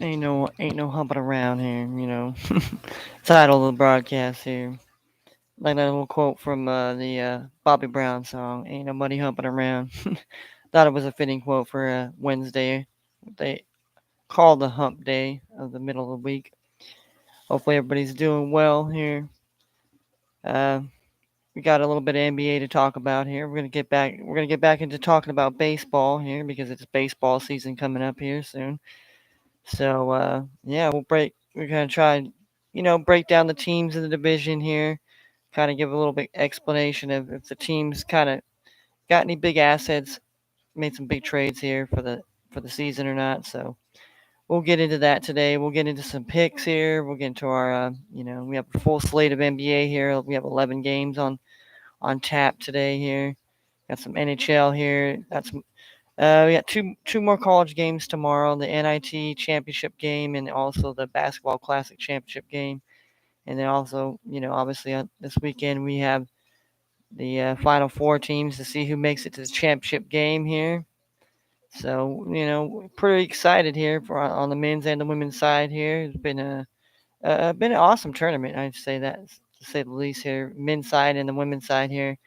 Ain't no humping around here, Title of the broadcast here. Like that little quote from the Bobby Brown song, "Ain't nobody humping around." Thought it was a fitting quote for Wednesday. They call the hump day of the middle of the week. Hopefully everybody's doing well here. Uh, we got a little bit of NBA to talk about here. We're gonna get back into talking about baseball here because it's baseball season coming up here soon. So yeah, We're gonna try, break down the teams in the division here. Kind of give a little bit explanation of if the teams kind of got any big assets, made some big trades here for the season or not. So we'll get into that today. We'll get into some picks here. We'll get into our, we have a full slate of NBA here. We have 11 games on tap today here. Got some NHL here. We got two more college games tomorrow: the NIT championship game and also the basketball classic championship game. And then also, obviously this weekend we have the final four teams to see who makes it to the championship game here. So pretty excited here for on the men's and the women's side here. It's been an awesome tournament. I'd say that to say the least here, men's side and the women's side here.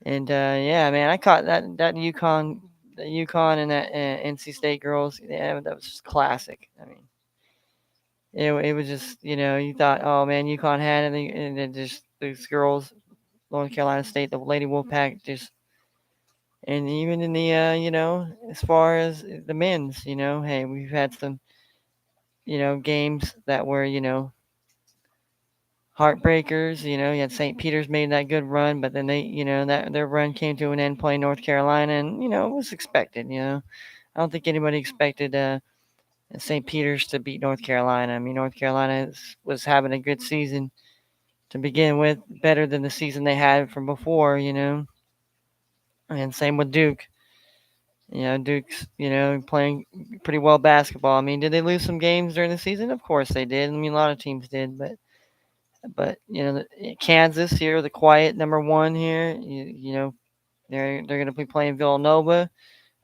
And yeah, man, I caught that the UConn and that NC State girls. Yeah, that was just classic. I mean, it was just you thought, oh man, UConn had it, and then just these girls, North Carolina State, the Lady Wolfpack, just and even in the as far as the men's, hey, we've had some games that were heartbreakers. You had St. Peter's made that good run, but then they, that their run came to an end playing North Carolina, and it was expected. I don't think anybody expected St. Peter's to beat North Carolina. I mean, North Carolina was having a good season to begin with, better than the season they had from before. And same with Duke. Duke's, playing pretty well basketball. I mean, did they lose some games during the season? Of course they did. I mean, a lot of teams did, but Kansas here, the quiet number one here. They're going to be playing Villanova.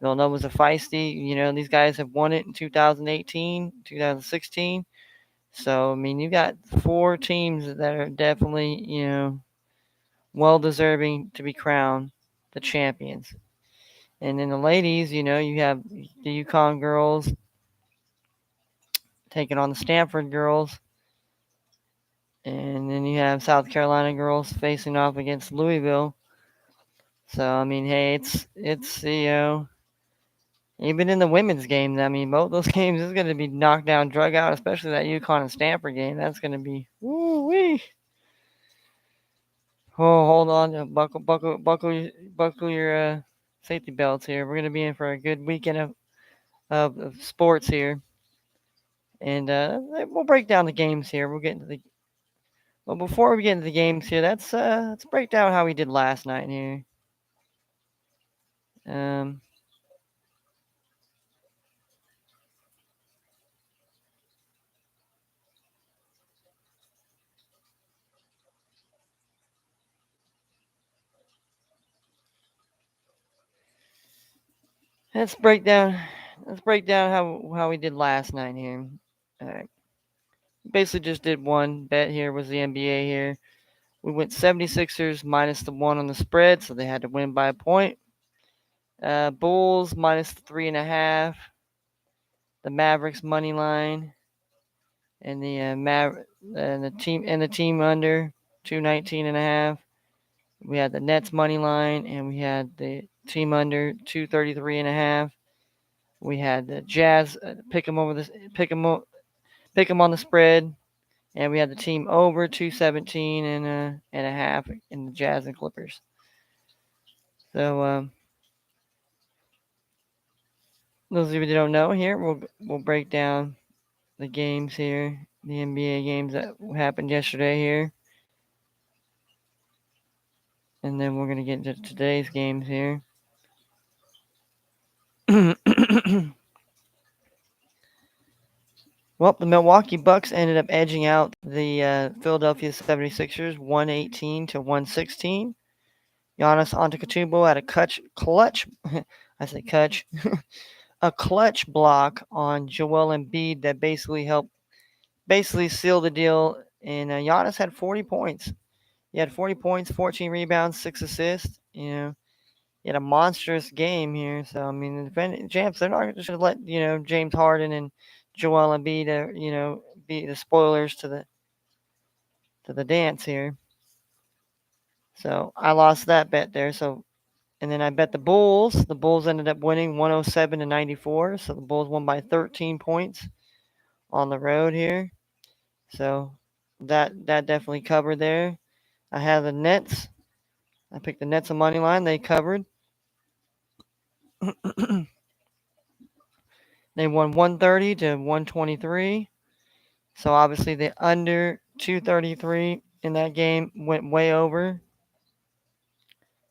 Villanova's a feisty. These guys have won it in 2018, 2016. So I mean, you got four teams that are definitely well deserving to be crowned the champions. And in the ladies, you have the UConn girls taking on the Stanford girls. And then you have South Carolina girls facing off against Louisville. So I mean, hey, it's even in the women's game, I mean, both those games is going to be knocked down, drug out, especially that UConn and Stanford game. That's going to be woo wee. Oh, hold on, buckle your safety belts here. We're going to be in for a good weekend of sports here, and we'll break down the games here. We'll get into the Well, before we get into the games here, let's break down how we did last night here. Um, let's break down how we did last night here. All right. Basically just did one bet here was the NBA here. We went 76ers minus the one on the spread, so they had to win by a point. Bulls minus the 3.5. The Mavericks money line and the team under 219.5. We had the Nets money line and we had the team under 233.5. We had the Jazz pick them on the spread, and we had the team over 217 and a half in the Jazz and Clippers. So those of you that don't know here, we'll break down the games here, the NBA games that happened yesterday here, and then we're gonna get into today's games here. Well, the Milwaukee Bucks ended up edging out the Philadelphia 76ers 118 to 116. Giannis Antetokounmpo had a clutch I say clutch a clutch block on Joel Embiid that basically seal the deal. And Giannis had 40 points. He had 40 points, 14 rebounds, 6 assists. He had a monstrous game here. So I mean, the defending champs, they're not just gonna let James Harden and Joel Embiid, be the spoilers to the dance here. So I lost that bet there. So and then I bet the Bulls. The Bulls ended up winning 107-94. So the Bulls won by 13 points on the road here. So that definitely covered there. I had the Nets. I picked the Nets on money line. They covered. They won 130 to 123. So obviously the under 233 in that game went way over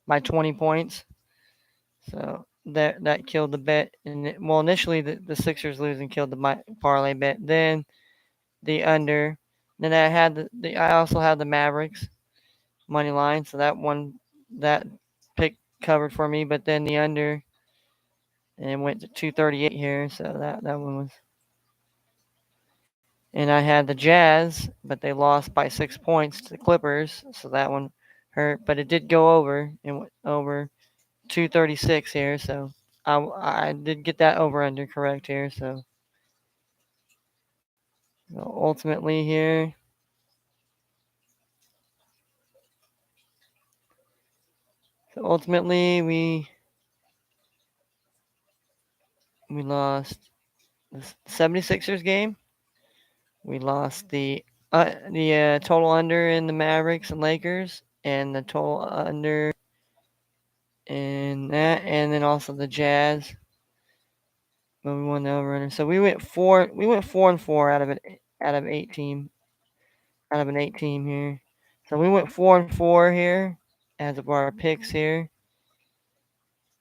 by 20 points. So that killed the bet. Well, initially the Sixers losing killed the parlay bet. Then the under. Then I had I also had the Mavericks money line. So that pick covered for me. But then the under and it went to 238 here. So that one was. And I had the Jazz, but they lost by 6 points to the Clippers, so that one hurt. But it did go over. It went over 236 here, so I did get that over under correct here. So ultimately here, we lost the 76ers game. We lost the total under in the Mavericks and Lakers, and the total under in that, and then also the Jazz. But we won the over under. So we went 4-4 out of 8 team out of an 8 team here. So we went 4-4 here as of our picks here.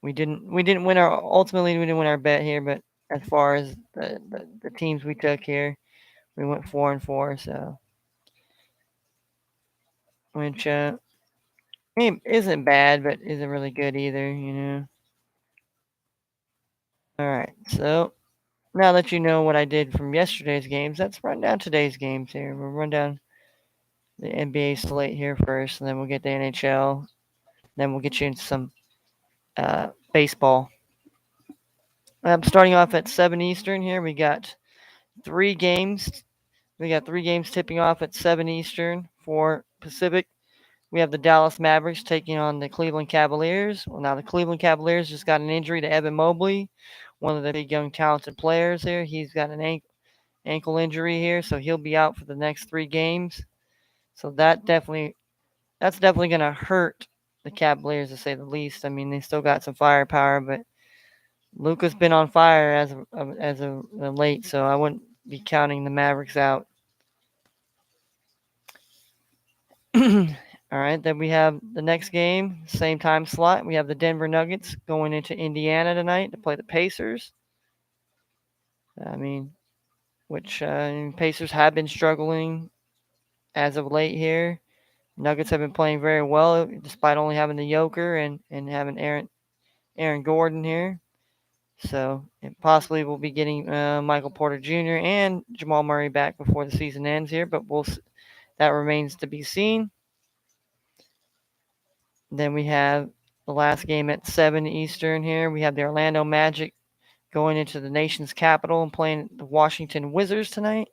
We didn't win our ultimately we didn't win our bet here, but as far as the teams we took here, we went 4-4. So which I mean, isn't bad, but isn't really good either. All right. So now that you know what I did from yesterday's games, let's run down today's games here. We'll run down the NBA slate here first, and then we'll get the NHL. Then we'll get you into some baseball. Starting off at 7 Eastern here, we got 3 games. We got 3 games tipping off at 7 Eastern for Pacific. We have the Dallas Mavericks taking on the Cleveland Cavaliers. Well, now the Cleveland Cavaliers just got an injury to Evan Mobley, one of the big young talented players here. He's got an ankle injury here, so he'll be out for the next 3 games. So that's definitely going to hurt the Cavaliers, to say the least. I mean, they still got some firepower, but Luka's been on fire as of late, so I wouldn't be counting the Mavericks out. All right, then we have the next game, same time slot. We have the Denver Nuggets going into Indiana tonight to play the Pacers. I mean, which Pacers have been struggling as of late here. Nuggets have been playing very well despite only having the Joker and having Aaron Gordon here. So it possibly we'll be getting Michael Porter Jr. and Jamal Murray back before the season ends here, but that remains to be seen. Then we have the last game at 7 Eastern here. We have the Orlando Magic going into the nation's capital and playing the Washington Wizards tonight.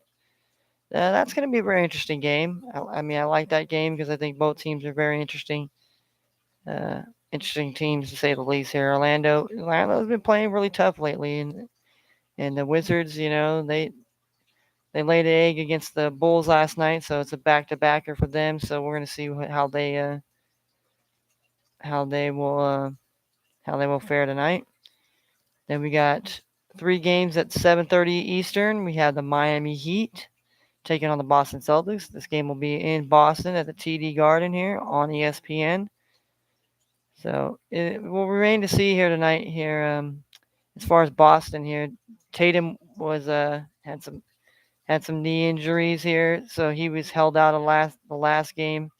That's going to be a very interesting game. I mean, I like that game because I think both teams are very interesting. Interesting teams to say the least here. Orlando's been playing really tough lately, and the Wizards, they laid an egg against the Bulls last night, so it's a back-to-backer for them. So we're going to see how they will fare tonight. Then we got 3 games at 7:30 Eastern. We have the Miami Heat taking on the Boston Celtics. This game will be in Boston at the TD Garden here on ESPN. So it will remain to see here tonight. Here, as far as Boston here, Tatum was had some knee injuries here, so he was held out the last game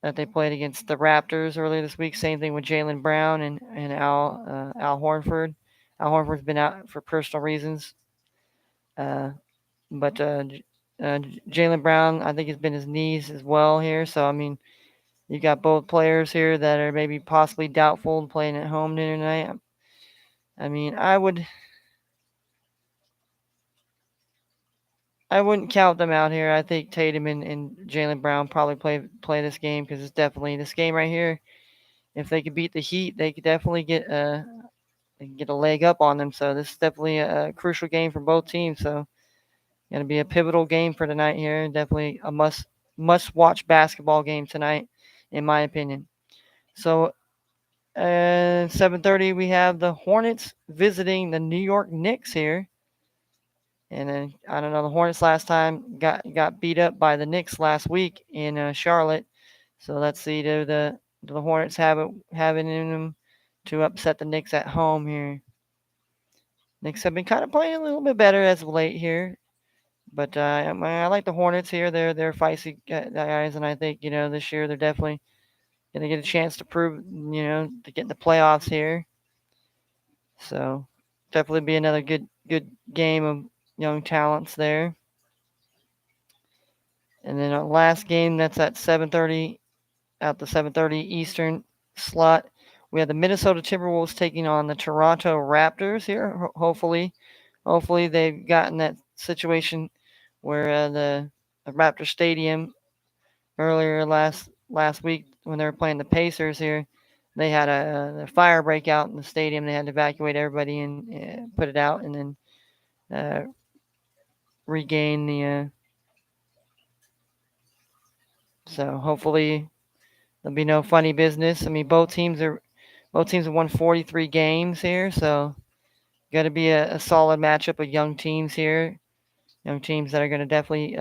that they played against the Raptors earlier this week. Same thing with Jaylen Brown and Al Horford. Al Horford's been out for personal reasons. Uh, but Jalen Brown, I think it's been his knees as well here. So I mean, you got both players here that are maybe possibly doubtful playing at home tonight. I mean, I wouldn't count them out here. I think Tatum and Jalen Brown probably play this game because it's definitely this game right here. If they could beat the Heat, they could definitely they can get a leg up on them. So this is definitely a crucial game for both teams. So going to be a pivotal game for tonight here. Definitely a must watch basketball game tonight, in my opinion. So 7:30 we have the Hornets visiting the New York Knicks here. And then I don't know, the Hornets last time got beat up by the Knicks last week in Charlotte. So let's see, do the Hornets have it in them to upset the Knicks at home here? Knicks have been kind of playing a little bit better as of late here, but I like the Hornets here. They're feisty guys, and I think this year they're definitely gonna get a chance to prove to get in the playoffs here. So definitely be another good game of young talents there. And then our last game that's at 7:30 at the 7:30 Eastern slot. We have the Minnesota Timberwolves taking on the Toronto Raptors here. Hopefully they've gotten that situation where the Raptor Stadium earlier last week when they were playing the Pacers here, they had a fire break out in the stadium. They had to evacuate everybody and put it out, and then uh, regain the. So hopefully there'll be no funny business. I mean, both teams have won 43 games here, so got to be a solid matchup of young teams here. Young teams that are going to definitely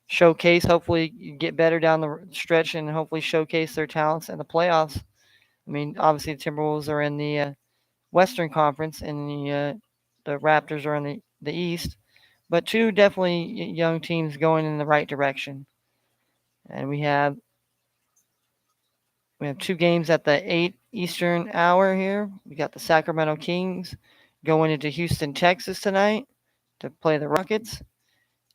showcase, hopefully get better down the stretch, and hopefully showcase their talents in the playoffs. I mean, obviously the Timberwolves are in the Western Conference, and the Raptors are in the East. But two definitely young teams going in the right direction. And we have two games at the 8 Eastern hour here. We got the Sacramento Kings going into Houston, Texas tonight to play the Rockets.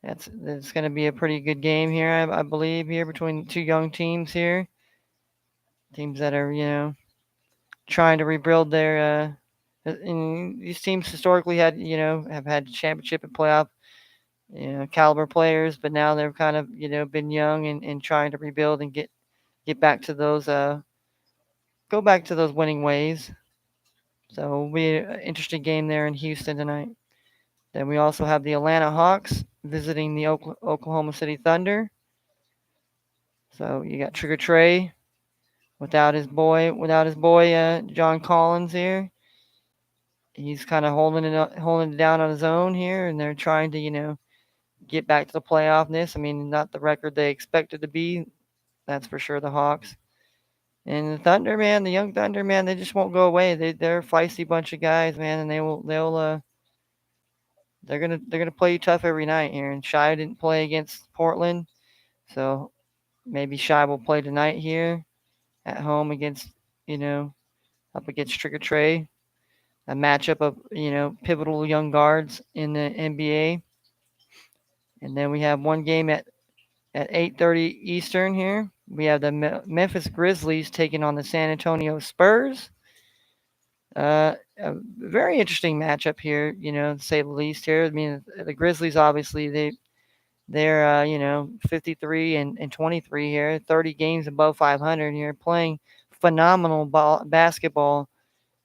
That's going to be a pretty good game here, I believe, here between two young teams here. Teams that are, trying to rebuild their. And these teams historically have had championship and playoff, caliber players, but now they've kind of, been young and trying to rebuild and get back to those go back to those winning ways. So it'll be an interesting game there in Houston tonight. Then we also have the Atlanta Hawks visiting the Oklahoma City Thunder. So you got Trigger Trey without his boy John Collins here. He's kind of holding it down on his own here, and they're trying to get back to the playoffness. I mean, not the record they expected to be. That's for sure. The Hawks and the Thunder, man, the young Thunder, man, they just won't go away. They're a feisty bunch of guys, man, and they're gonna play you tough every night here. And Shy didn't play against Portland, so maybe Shy will play tonight here at home against up against Trigger Trey, a matchup of pivotal young guards in the NBA. And then we have one game at 8:30 Eastern here. We have the Memphis Grizzlies taking on the San Antonio Spurs. A very interesting matchup here, to say the least. Here, I mean, the Grizzlies obviously they're 53 and 23 here, 30 games above 500 here, playing phenomenal basketball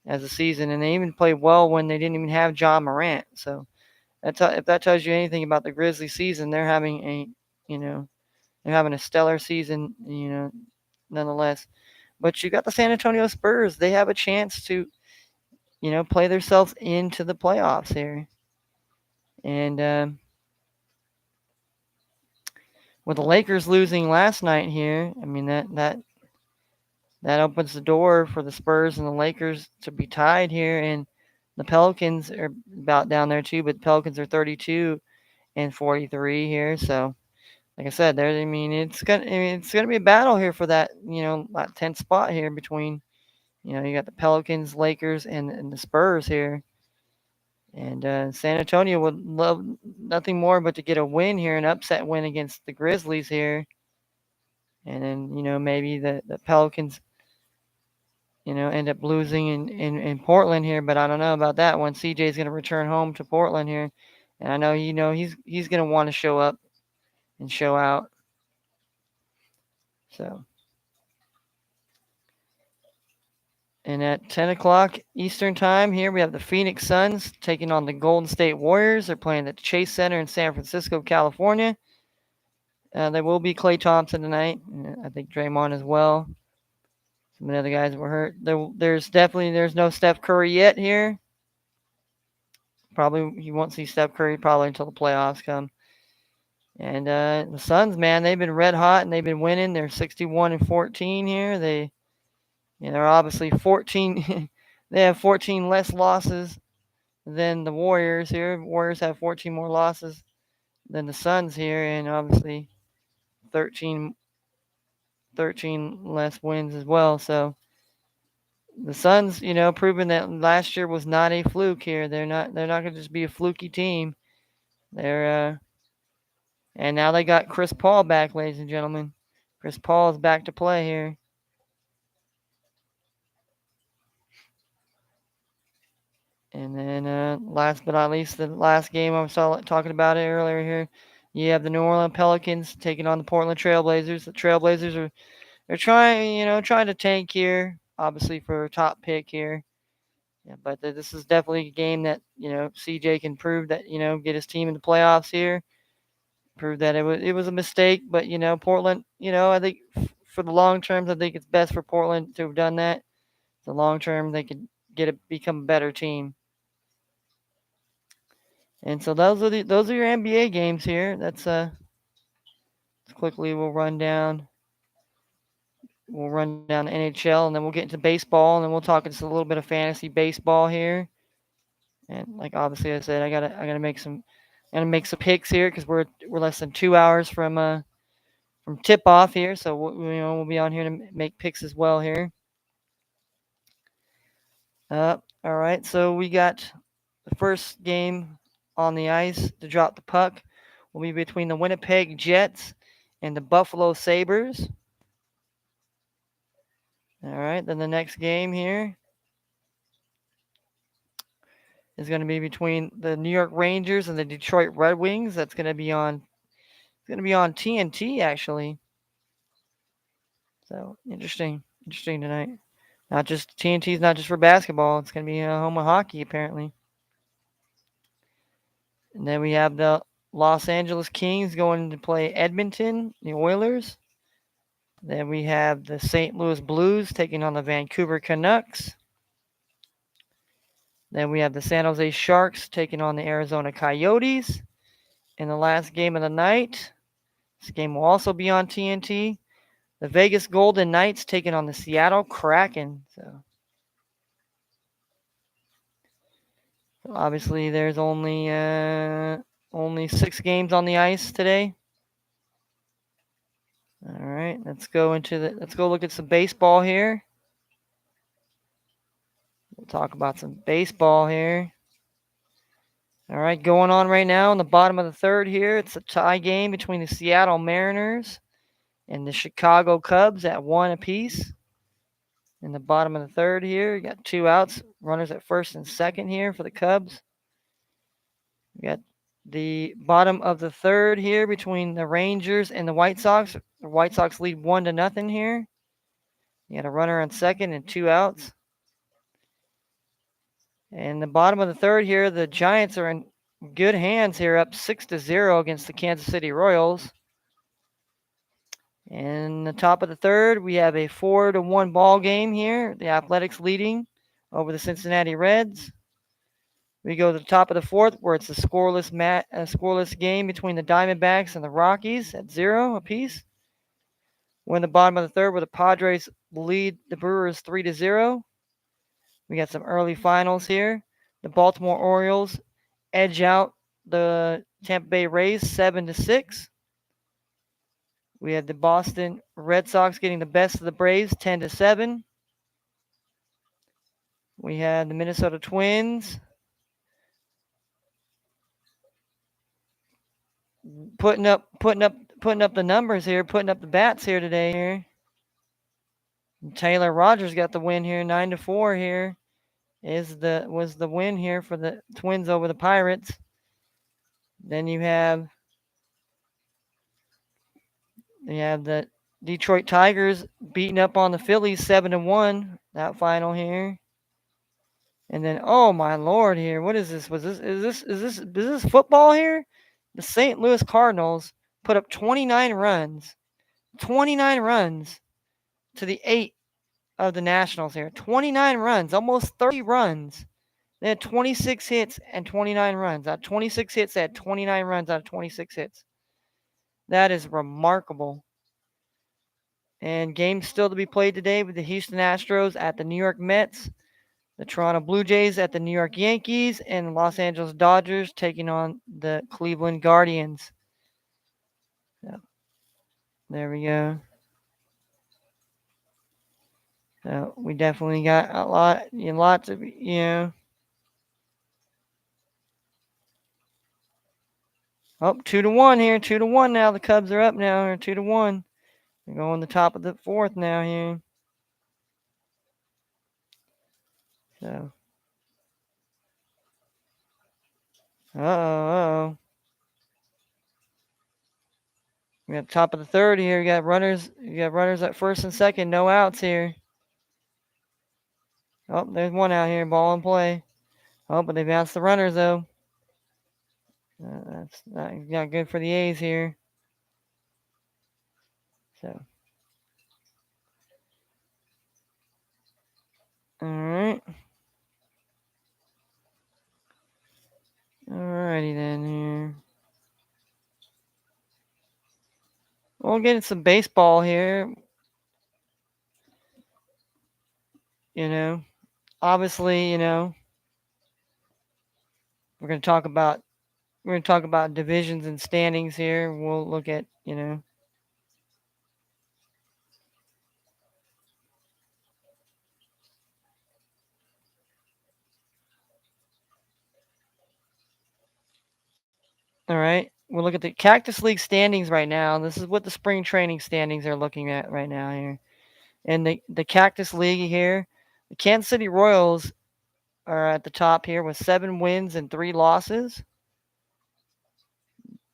as a season, and they even played well when they didn't even have John Morant. So if that tells you anything about the Grizzlies season, you know they're having a stellar season, nonetheless. But you got the San Antonio Spurs; they have a chance to play themselves into the playoffs here, and with the Lakers losing last night here, I mean that opens the door for the Spurs and the Lakers to be tied here, and the Pelicans are about down there too, but the Pelicans are 32 and 43 here. So, like I said, there. I mean, it's gonna be a battle here for that that 10th spot here between You got the Pelicans, Lakers, and the Spurs here. And San Antonio would love nothing more but to get a win here, an upset win against the Grizzlies here. And then, maybe the Pelicans, end up losing in Portland here. But I don't know about that one. CJ's going to return home to Portland here. And I know, he's going to want to show up and show out. So. And at 10 o'clock Eastern Time here, we have the Phoenix Suns taking on the Golden State Warriors. They're playing at the Chase Center in San Francisco, California. There will be Klay Thompson tonight. I think Draymond as well. Some of the other guys were hurt. There's no Steph Curry yet here. Probably you won't see Steph Curry probably until the playoffs come. And the Suns, man, they've been red hot and they've been winning. They're 61-14 here. They're obviously 14. They have 14 less losses than the Warriors here. Warriors have 14 more losses than the Suns here, and obviously 13 less wins as well. So the Suns, proving that last year was not a fluke here. They're not going to just be a fluky team. And now they got Chris Paul back, ladies and gentlemen. Chris Paul is back to play here. And then last but not least, the last game I was talking about it earlier here. You have the New Orleans Pelicans taking on the Portland Trailblazers. The Trailblazers they're trying to tank here, obviously for a top pick here. Yeah, but this is definitely a game that CJ can prove that get his team in the playoffs here. Prove that it was a mistake, but Portland. I think for the long term, I think it's best for Portland to have done that. The long term, they could become a better team. And so those are your NBA games here. That's quickly we'll run down the NHL, and then we'll get into baseball, and then we'll talk just a little bit of fantasy baseball here. And like obviously I said, I gotta make some picks here because we're less than 2 hours from tip off here, so we'll be on here to make picks as well here. All right, so we got the first game on the ice to drop the puck will be between the Winnipeg Jets and the Buffalo Sabres. All right, then the next game here is going to be between the New York Rangers and the Detroit Red Wings. That's going to be on TNT actually. So interesting tonight. Not just TNT's not just for basketball. It's going to be home of hockey apparently. And then we have the Los Angeles Kings going to play Edmonton, the Oilers. Then we have the St. Louis Blues taking on the Vancouver Canucks. Then we have the San Jose Sharks taking on the Arizona Coyotes. In the last game of the night, this game will also be on TNT. The Vegas Golden Knights taking on the Seattle Kraken. So obviously there's only 6 games on the ice today. All right, let's go look at some baseball here. We'll talk about some baseball here. All right, going on right now in the bottom of the third here. It's a tie game between the Seattle Mariners and the Chicago Cubs at 1 apiece. In the bottom of the third here, you got 2 outs, runners at first and second here for the Cubs. We got the bottom of the third here between the Rangers and the White Sox. The White Sox lead 1-0 here. You got a runner on second and 2 outs. And the bottom of the third here, the Giants are in good hands here, up 6-0 against the Kansas City Royals. In the top of the third, we have a 4-1 ball game here. The Athletics leading over the Cincinnati Reds. We go to the top of the fourth, where it's a scoreless game between the Diamondbacks and the Rockies at 0 apiece. We're in the bottom of the third, where the Padres lead the Brewers 3-0. We got some early finals here. The Baltimore Orioles edge out the Tampa Bay Rays 7-6. We had the Boston Red Sox getting the best of the Braves 10-7. We had the Minnesota Twins putting up the numbers here, putting up the bats here today here. Taylor Rogers got the win here, 9-4 here. Was the win here for the Twins over the Pirates. Then you have the Detroit Tigers beating up on the Phillies 7-1 that final here. And then oh my lord here, what is this? Is this football here? The St. Louis Cardinals put up 29 runs. 29 runs to the 8 of the Nationals here. 29 runs, almost 30 runs. They had 26 hits and 29 runs. Out of 26 hits, they had 29 runs out of 26 hits. That is remarkable. And games still to be played today with the Houston Astros at the New York Mets, the Toronto Blue Jays at the New York Yankees, and the Los Angeles Dodgers taking on the Cleveland Guardians. So, there we go. So we definitely got lots of, Oh, 2-1 here. 2-1 now. The Cubs are up now. They're 2-1. They're going the top of the fourth now here. So, uh-oh. We got top of the third here. You got runners at first and second. No outs here. Oh, there's one out here. Ball in play. Oh, but they bounced the runners though. That's not good for the A's here. So, all right. Alrighty then here. We'll get some baseball here. Obviously, we're gonna talk about divisions and standings here. We'll look at. All right. We'll look at the Cactus League standings right now. This is what the spring training standings are looking at right now here. And the Cactus League here, the Kansas City Royals are at the top here with 7 wins and 3 losses.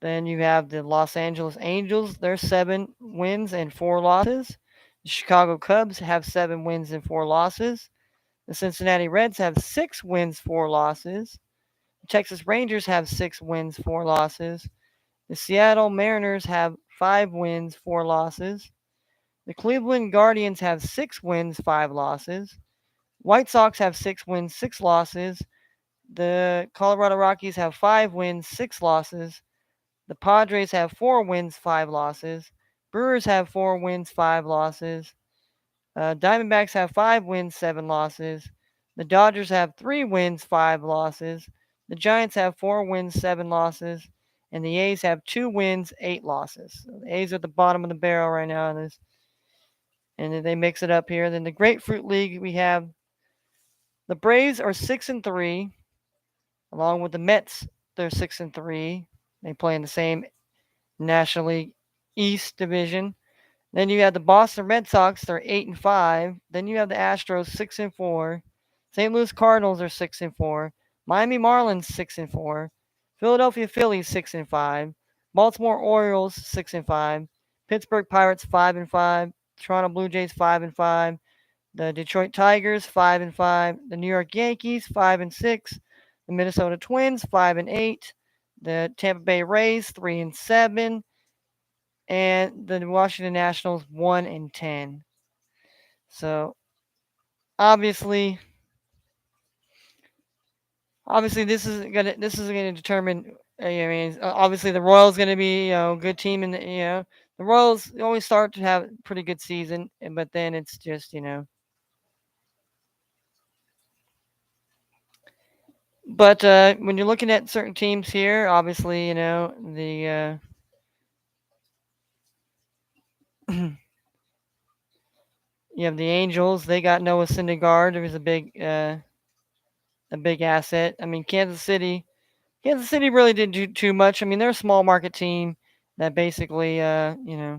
Then you have the Los Angeles Angels. They're 7 wins and 4 losses. The Chicago Cubs have 7 wins and 4 losses. The Cincinnati Reds have 6 wins, 4 losses. The Texas Rangers have 6 wins, 4 losses. The Seattle Mariners have 5 wins, 4 losses. The Cleveland Guardians have 6 wins, 5 losses. White Sox have 6 wins, 6 losses. The Colorado Rockies have 5 wins, 6 losses. The Padres have 4 wins, 5 losses. Brewers have 4 wins, 5 losses. Diamondbacks have 5 wins, 7 losses. The Dodgers have 3 wins, 5 losses. The Giants have 4 wins, 7 losses. And the A's have 2 wins, 8 losses. So the A's are at the bottom of the barrel right now. And then they mix it up here. Then the Grapefruit League, we have the Braves are 6-3, along with the Mets. They're 6-3. They play in the same National League East division. Then you have the Boston Red Sox. They're 8-5. Then you have the Astros 6-4. St. Louis Cardinals are 6-4. Miami Marlins 6-4. Philadelphia Phillies 6-5. Baltimore Orioles 6-5. Pittsburgh Pirates 5-5. Toronto Blue Jays 5-5. The Detroit Tigers 5-5. The New York Yankees 5-6. The Minnesota Twins 5-8. The Tampa Bay Rays 3-7. And the Washington Nationals 1-10. So obviously this is gonna determine. I mean, obviously the Royals gonna be a good team, and the Royals always start to have a pretty good season, but then it's just But when you're looking at certain teams here, obviously the you have the Angels. They got Noah Syndergaard. There was a big a big asset. I mean, Kansas City really didn't do too much. I mean, they're a small market team that basically, they're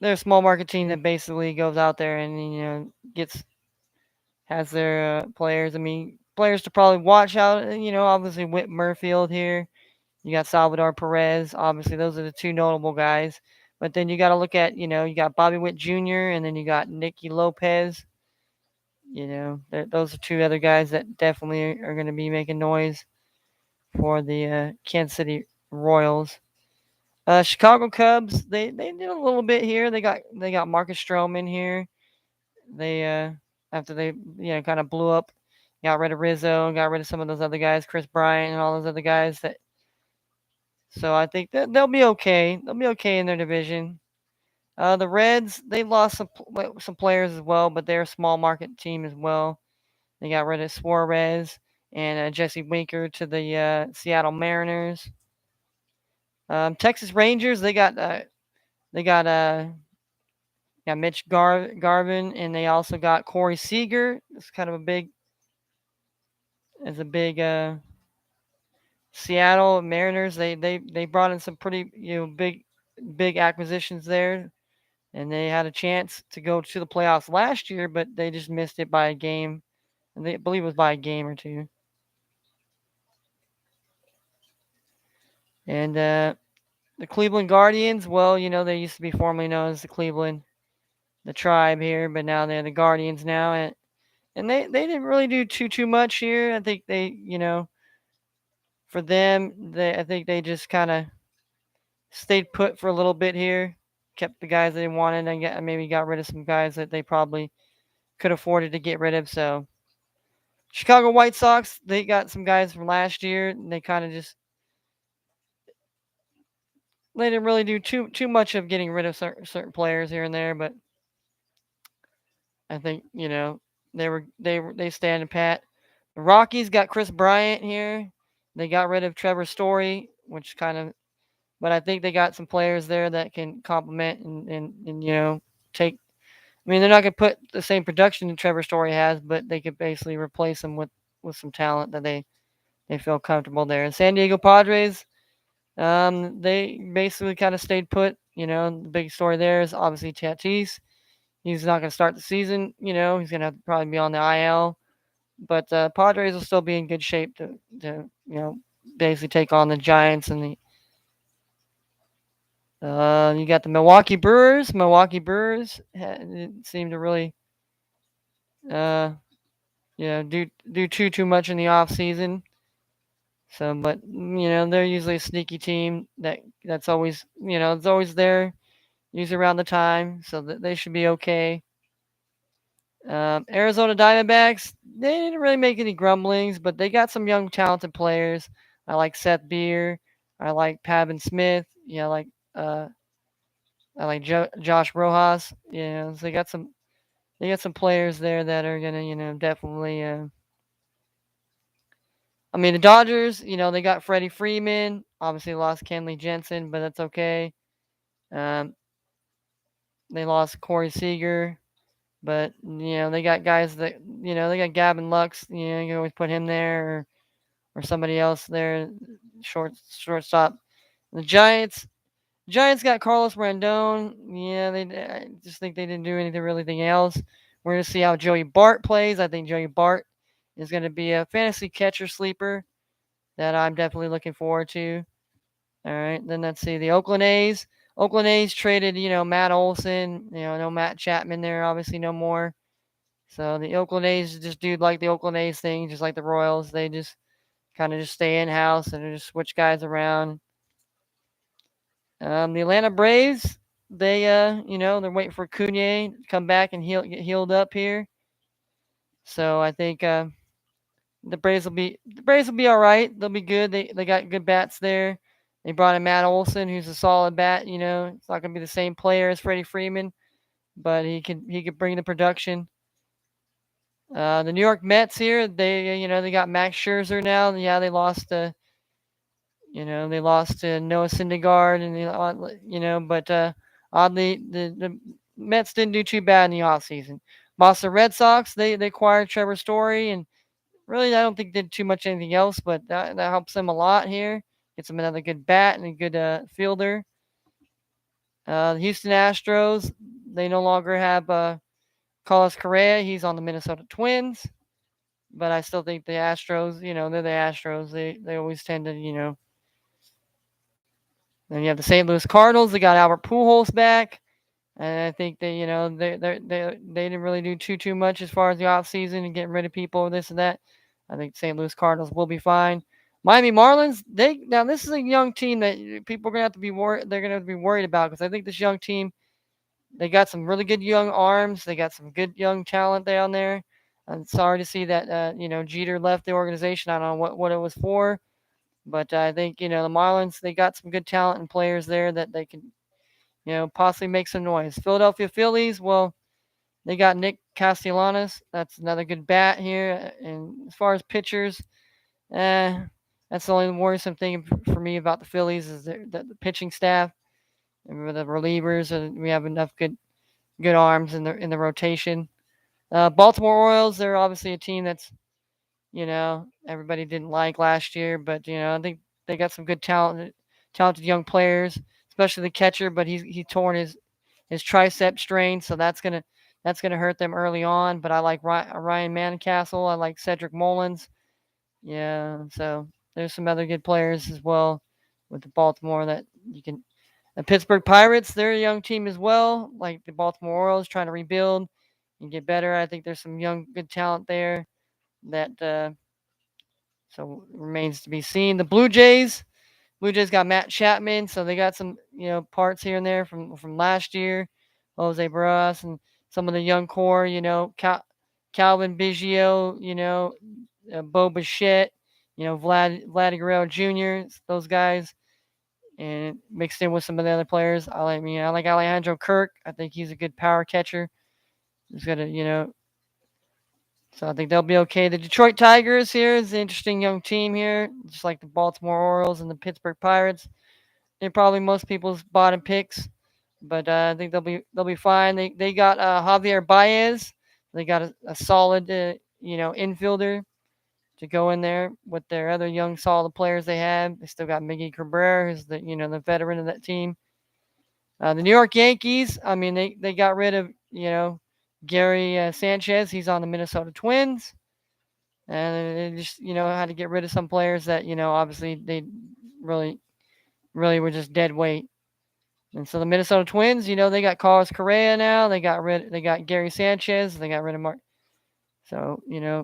a small market team that basically goes out there and gets has their players. I mean, players to probably watch out. Obviously Whit Merfield here. You got Salvador Perez. Obviously, those are the two notable guys. But then you got to look at, you got Bobby Witt Jr. and then you got Nicky Lopez. Those are two other guys that definitely are going to be making noise for the Kansas City Royals. Chicago Cubs, they did a little bit here. They got Marcus Stroman here. They after they kind of blew up, got rid of Rizzo, got rid of some of those other guys, Chris Bryant and all those other guys. So I think that they'll be okay. They'll be okay in their division. The Reds, they lost some players as well, but they're a small market team as well. They got rid of Suarez and Jesse Winker to the Seattle Mariners. Texas Rangers, they got Mitch Garvin, and they also got Corey Seager. It's kind of a big Seattle Mariners. They brought in some pretty big acquisitions there, and they had a chance to go to the playoffs last year, but they just missed it by a game. And I believe it was by a game or two. And the Cleveland Guardians, well, they used to be formerly known as the Tribe here, but now they're the Guardians now, and they didn't really do too much here. I think for them, I think they just kind of stayed put for a little bit here, kept the guys they wanted, and maybe got rid of some guys that they probably could afford to get rid of. So Chicago White Sox, they got some guys from last year, and they kind of just they didn't really do too much of getting rid of certain players here and there, but I think they stand pat. The Rockies got Chris Bryant here. They got rid of Trevor Story, which kind of, but I think they got some players there that can complement and take. I mean, they're not gonna put the same production that Trevor Story has, but they could basically replace him with some talent that they feel comfortable there. And San Diego Padres, they basically kind of stayed put. The big story there is obviously Tatis. He's not going to start the season. He's going to probably be on the IL. But Padres will still be in good shape to basically take on the Giants and the. You got the Milwaukee Brewers. Milwaukee Brewers seem to really, uh, do too much in the off season. So, but they're usually a sneaky team that's always it's always there, usually around the time, so that they should be okay. Arizona Diamondbacks, they didn't really make any grumblings, but they got some young talented players. I like Seth Beer. I like Pavin Smith. Uh, I like Josh Rojas. So they got some players there that are gonna definitely. I mean the Dodgers, they got Freddie Freeman. Obviously lost Kenley Jensen, but that's okay. Um, they lost Corey Seager. But they got guys that they got Gavin Lux. You can always put him there or somebody else there, shortstop. The Giants got Carlos Rondon. Yeah, I just think they didn't do anything else. We're gonna see how Joey Bart plays. I think Joey Bart is gonna be a fantasy catcher sleeper that I'm definitely looking forward to. All right, then let's see the Oakland A's. Oakland A's traded Matt Olson. No Matt Chapman there. Obviously no more. So the Oakland A's just do like the Oakland A's thing, just like the Royals. They just kind of just stay in house and just switch guys around. The Atlanta Braves, they're waiting for Cunha to come back and get healed up here. So I think the Braves will be all right. They'll be good. They got good bats there. They brought in Matt Olson, who's a solid bat. It's not gonna be the same player as Freddie Freeman, but he could bring the production. The New York Mets here, they got Max Scherzer now. Yeah, they lost to Noah Syndergaard, and but oddly the Mets didn't do too bad in the offseason. Boston Red Sox, they acquired Trevor Story, and really I don't think did too much anything else, but that helps them a lot here. Gets them another good bat and a good fielder. The Houston Astros, they no longer have Carlos Correa. He's on the Minnesota Twins, but I still think the Astros, they're the Astros. They always tend to, Then you have the St. Louis Cardinals. They got Albert Pujols back. And I think they, they didn't really do too much as far as the offseason and getting rid of people, this and that. I think St. Louis Cardinals will be fine. Miami Marlins, now this is a young team that people are gonna have to be worried. They're gonna have to be worried about because I think this young team, they got some really good young arms. They got some good young talent down there. I'm sorry to see that Jeter left the organization. I don't know what it was for, but I think the Marlins, they got some good talent and players there that they can possibly make some noise. Philadelphia Phillies, well, they got Nick Castellanos. That's another good bat here. And as far as pitchers, eh, that's the only worrisome thing for me about the Phillies is the pitching staff and the relievers. And we have enough good arms in the rotation. Baltimore Orioles, they're obviously a team that's everybody didn't like last year, but I think they got some good talented young players, especially the catcher. But he torn his tricep strain, so that's gonna hurt them early on. But I like Ryan Mancastle. I like Cedric Mullins. Yeah, so there's some other good players as well with the Baltimore that you can. The Pittsburgh Pirates, they're a young team as well, like the Baltimore Orioles, trying to rebuild and get better. I think there's some young good talent there that so remains to be seen. The Blue Jays got Matt Chapman, so they got some parts here and there from last year. Jose Barras and some of the young core, Calvin Biggio, Bo Bichette, Vlad Guerrero Jr. Those guys, and mixed in with some of the other players. I like Alejandro Kirk. I think he's a good power catcher. He's got so I think they'll be okay. The Detroit Tigers here is an interesting young team here, just like the Baltimore Orioles and the Pittsburgh Pirates. They're probably most people's bottom picks, but I think they'll be fine. They got Javier Baez. They got a solid infielder to go in there with their other young solid players they have. They still got Miggy Cabrera, who's the veteran of that team. The New York Yankees. I mean they got rid of Gary Sanchez. He's on the Minnesota Twins, and they just had to get rid of some players that obviously they really really were just dead weight. And so the Minnesota Twins, they got Carlos Correa now. They got Gary Sanchez. They got rid of Mark. So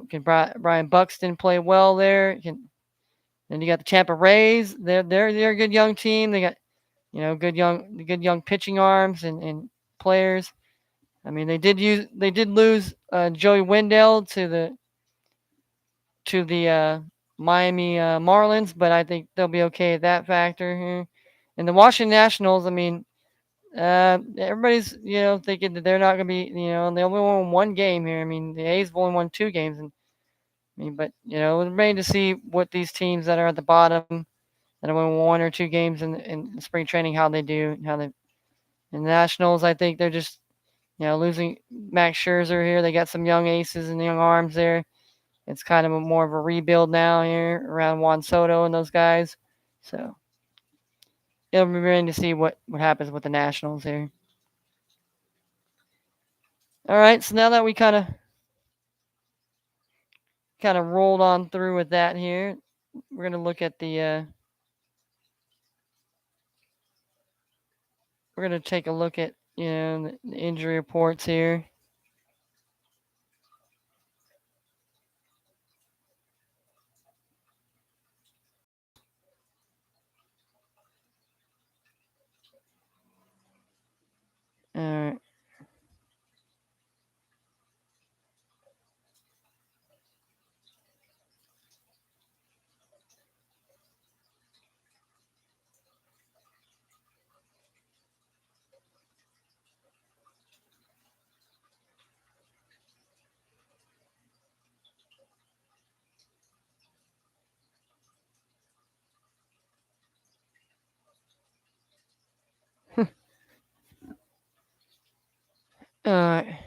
can Brian Buxton play well there? Then you got the Tampa Rays. They're a good young team. They got good young pitching arms and players. I mean they did lose Joey Wendell to the Miami Marlins, but I think they'll be okay at that factor here. And the Washington Nationals, I mean, everybody's thinking that they're not going to be they only won one game here. I mean, the A's have only won two games, and I mean, but we're waiting to see what these teams that are at the bottom that have won one or two games in spring training how they do, how they. And the Nationals, I think they're just losing Max Scherzer here. They got some young aces and young arms there. It's kind of more of a rebuild now here around Juan Soto and those guys. So it'll be interesting to see what happens with the Nationals here. All right, so now that we kind of rolled on through with that here, we're gonna look at we're gonna take a look at the injury reports here. All right. All right.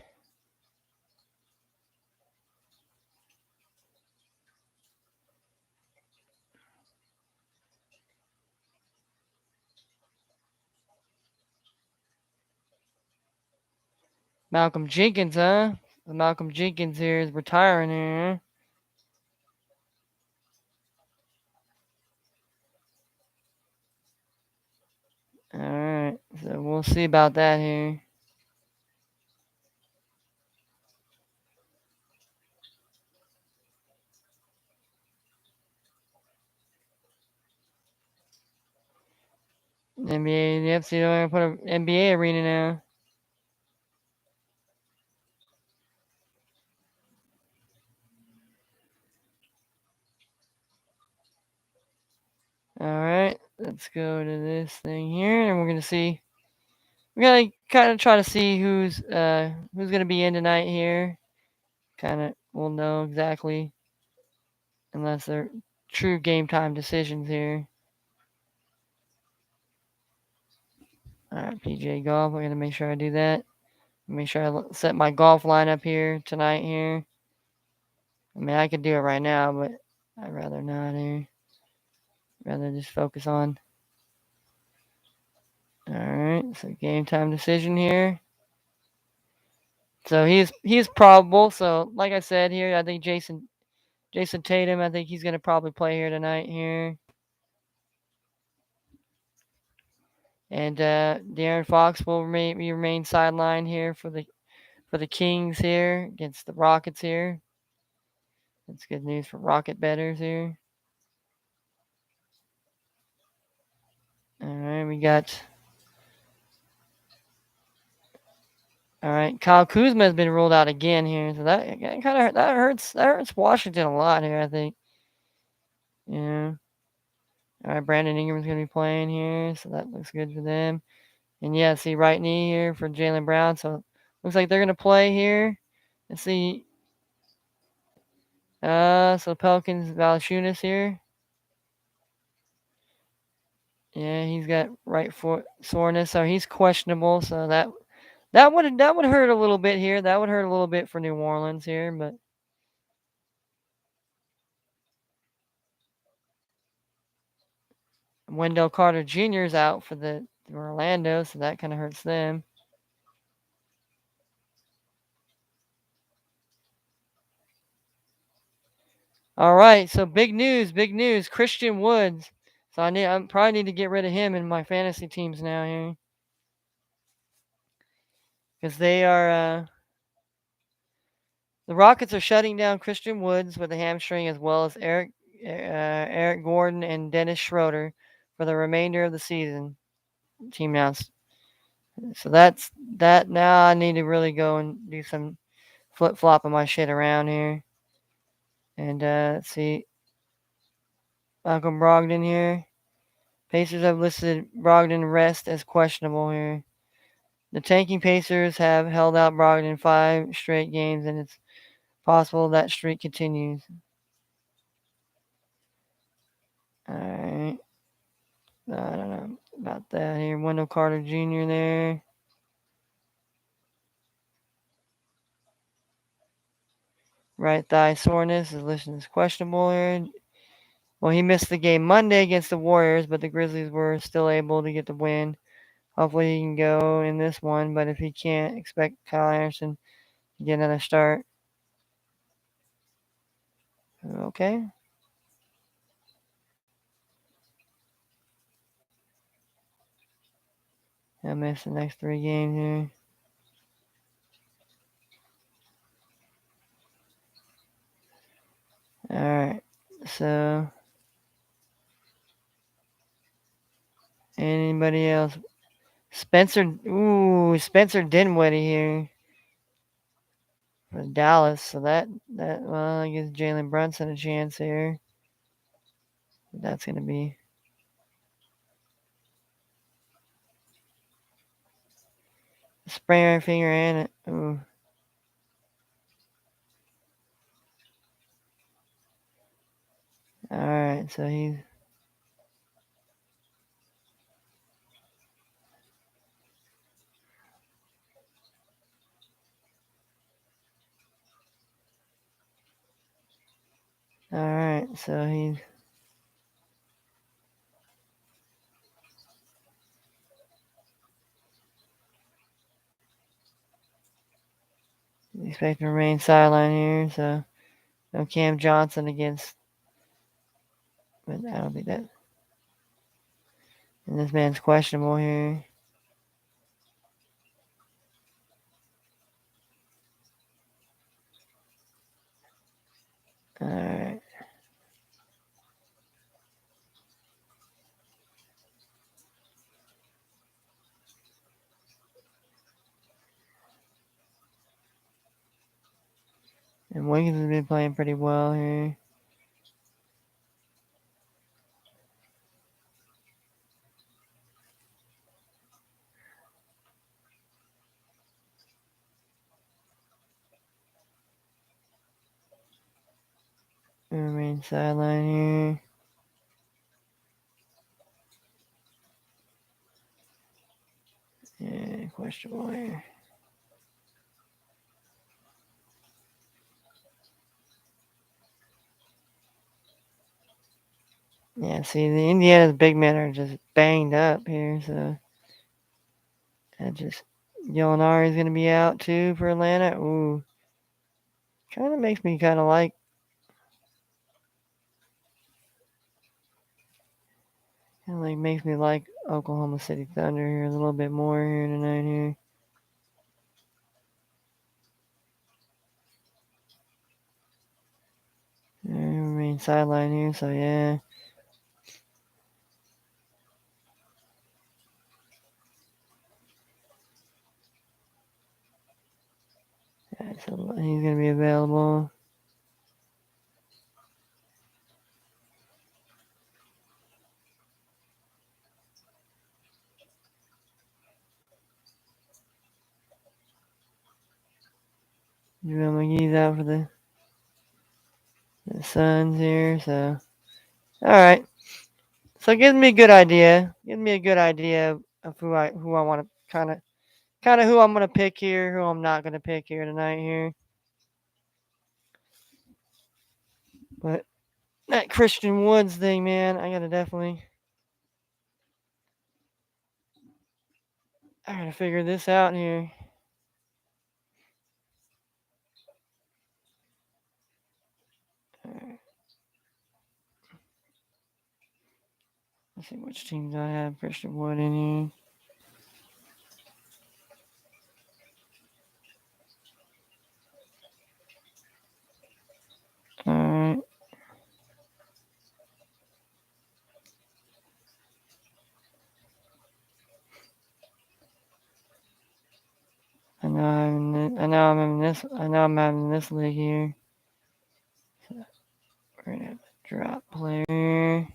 Malcolm Jenkins, huh? Malcolm Jenkins here is retiring here. All right, so we'll see about that here. NBA, yep, so they're gonna put an NBA arena now. All right, let's go to this thing here, and we're gonna see. We're gonna kind of try to see who's gonna be in tonight here. Kind of, we'll know exactly unless they're true game time decisions here. All right, PJ Golf. We're gonna make sure I do that. Make sure I set my golf lineup here tonight here. I mean, I could do it right now, but I'd rather not here. Rather just focus on. All right, so game time decision here. So he's probable. So like I said here, I think Jason Tatum. I think he's gonna probably play here tonight here. And De'Aaron Fox will remain sidelined here for the Kings here against the Rockets here. That's good news for Rocket bettors here. All right, we got. All right, Kyle Kuzma has been ruled out again here, so that kind of that hurts Washington a lot here. I think. Yeah. All right, Brandon Ingram's gonna be playing here, so that looks good for them. And yeah, see right knee here for Jaylen Brown. So looks like they're gonna play here. Let's see. So Pelicans Valanciunas here. Yeah, he's got right foot soreness, so he's questionable. So that would hurt a little bit here. That would hurt a little bit for New Orleans here, but Wendell Carter Jr. is out for Orlando, so that kind of hurts them. All right, so big news, big news. Christian Woods. So I probably need to get rid of him in my fantasy teams now here because the Rockets are shutting down Christian Woods with a hamstring as well as Eric Gordon and Dennis Schroeder for the remainder of the season. Team announced. So that's that. Now I need to really go and do some flip flopping my shit around here. And let's see, Malcolm Brogdon here. Pacers have listed Brogdon rest as questionable here. The tanking Pacers have held out Brogdon 5 straight games, and it's possible that streak continues. All right. I don't know about that here. Wendell Carter Jr. there. Right thigh soreness is listed as questionable here. Well, he missed the game Monday against the Warriors, but the Grizzlies were still able to get the win. Hopefully he can go in this one, but if he can't, expect Kyle Anderson to get another start. Okay. He'll miss the next 3 games here. All right. So, anybody else? Spencer Dinwiddie here for Dallas. So well, I guess Jalen Brunson a chance here. That's gonna be sprain my finger and it. Ooh. All right. So he's all right. So he's expected to remain sidelined here. So no Cam Johnson against, but I don't think that. And this man's questionable here. All right. And Wiggins has been playing pretty well here. Remain sideline here. Yeah, questionable here. Yeah, see, the Indiana's big men are just banged up here, so that just Gallinari's going to be out too for Atlanta. Ooh, kind of makes me kind of makes me like Oklahoma City Thunder here a little bit more here tonight here. Remain sideline here, so yeah. So he's going to be available. Javale McGee's out for the Suns here, so all right. So it gives me a good idea. Gives me a good idea of who I want to kind of who I'm gonna pick here, who I'm not gonna pick here tonight here. But that Christian Woods thing, man, I gotta figure this out here. Alright, let's see which teams I have Christian Wood in here. Alright. I know I'm having this league here. So we're gonna have a drop player.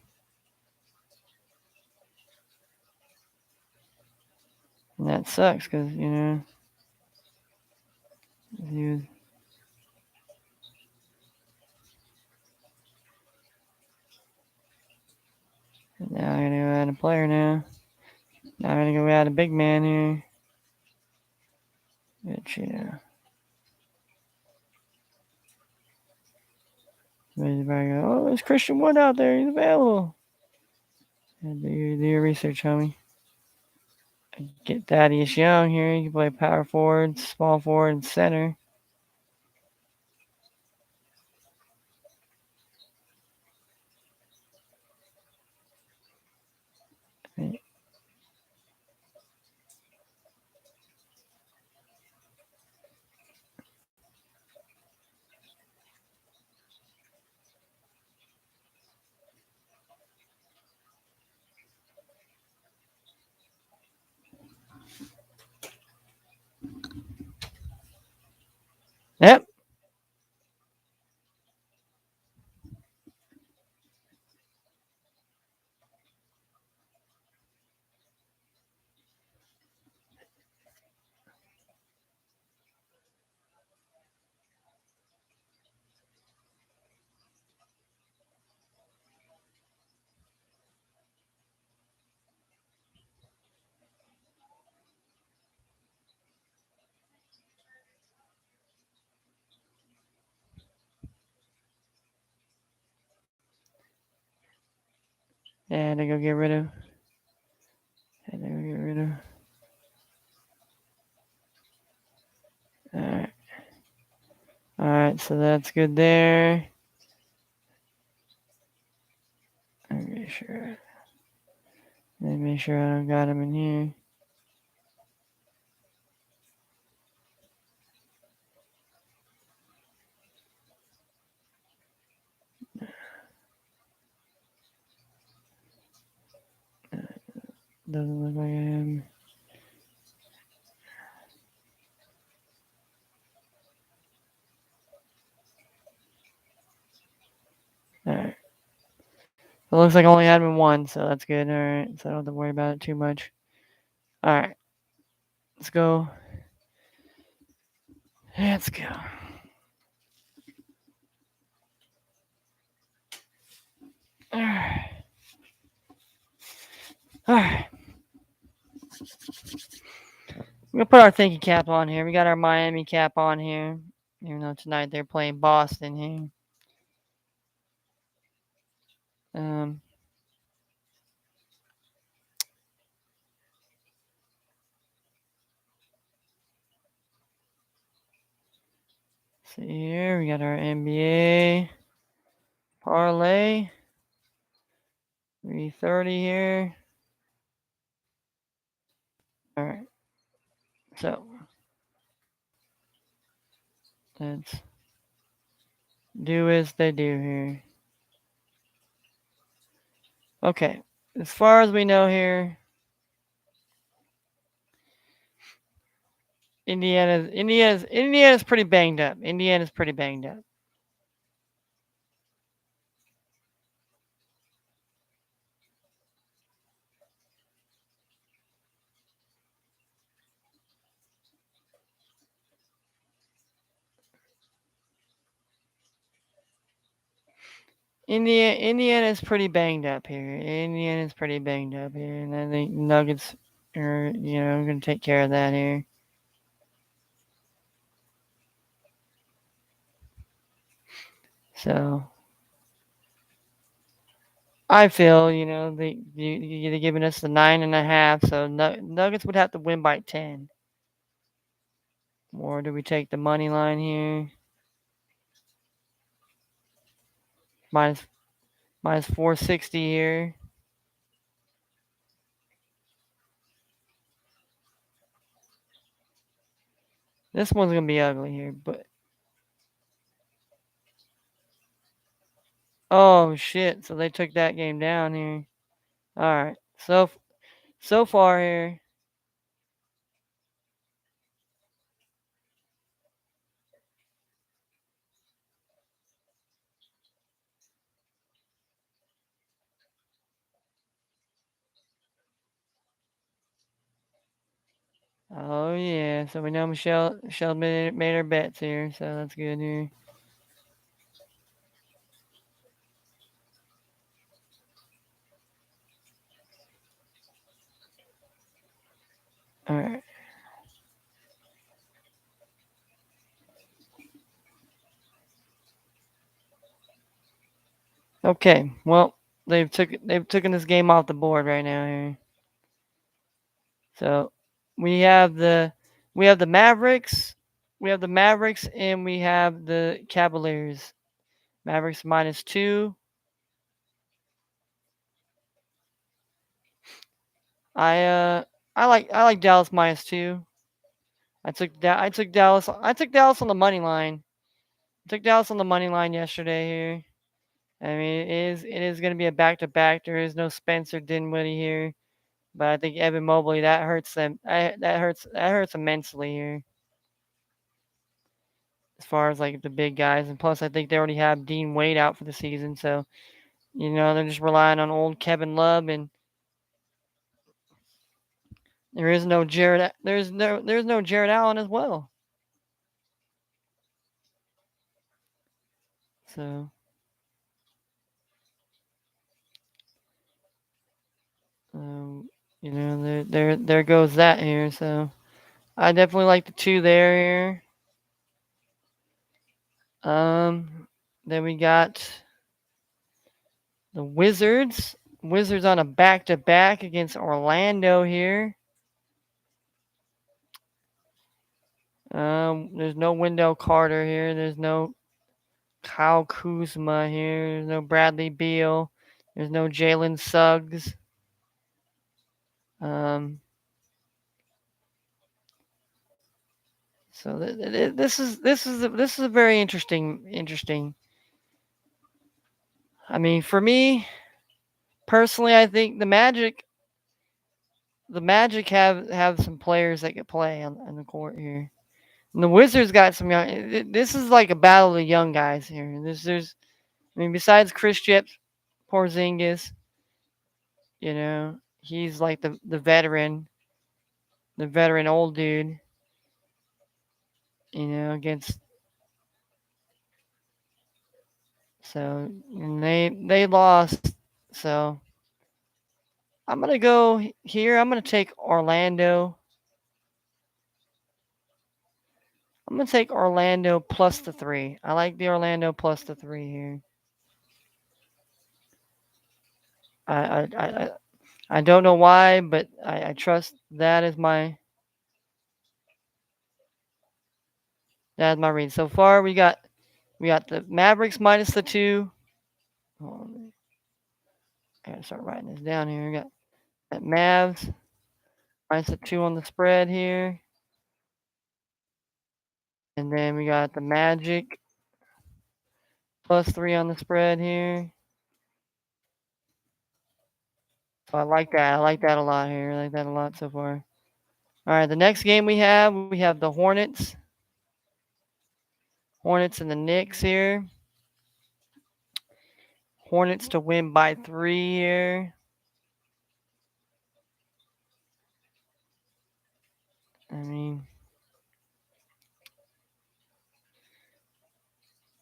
And that sucks because, he was, now I'm gonna go add a player now. Now I'm gonna go add a big man here. Which, everybody go, oh, there's Christian Wood out there. He's available. And do your research, homie. Get Thaddeus Young here. You can play power forward, small forward, and center. Yep. Had to go get rid of. Had to go get rid of. All right. right, so that's good there. Okay, sure. Let me make sure I don't got them in here. Doesn't look like I am. Alright. It looks like I only had one, so that's good. Alright, so I don't have to worry about it too much. Alright, let's go. Let's go. Alright. Alright. We're gonna put our thinking cap on here. We got our Miami cap on here. Even though tonight they're playing Boston here. Um, see here, we got our NBA parlay. 330 here. Alright. So let's do as they do here. Okay. As far as we know here, Indiana's pretty banged up. Indiana's pretty banged up. Indiana's pretty banged up here. Indiana's pretty banged up here, and I think Nuggets are going to take care of that here. So I feel they're giving us the 9.5, so Nuggets would have to win by 10. Or do we take the money line here? Minus 460 here. This one's gonna be ugly here, but oh shit! So they took that game down here. All right, so far here. Oh yeah, so we know Michelle made her bets here, so that's good here. All right. Okay. Well, they've taken this game off the board right now here. So we have the Mavericks, and we have the Cavaliers. Mavericks -2. I uh I like Dallas -2. I took Dallas on the money line. I took Dallas on the money line yesterday here. I mean it is going to be a back to back. There is no Spencer Dinwiddie here, but I think Evan Mobley that hurts them. That hurts immensely here as far as like the big guys, and plus I think they already have Dean Wade out for the season, so they're just relying on old Kevin Love, and there is no Jared. There's no Jared Allen as well. So um, there goes that here. So I definitely like the two there here. Then we got the Wizards. Wizards on a back to back against Orlando here. There's no Wendell Carter here. There's no Kyle Kuzma here. There's no Bradley Beal. There's no Jalen Suggs. Um, so this is a very interesting. I mean, for me personally, I think the Magic have some players that can play on the court here. And the Wizards got some young. This is like a battle of the young guys here. There's I mean, besides Chris Chips, Porzingis, he's like the veteran old dude. Against so and they lost. So I'm gonna go here. I'm gonna take Orlando. I'm gonna take Orlando plus the 3. I like the Orlando plus the 3 here. I I I, I I don't know why, but I trust that is my read. So far we got the Mavericks minus the 2. Oh, I gotta start writing this down here. We got that Mavs minus the 2 on the spread here. And then we got the Magic plus 3 on the spread here. So I like that. I like that a lot here. I like that a lot so far. All right, the next game we have the Hornets and the Knicks here. Hornets to win by 3 here. I mean,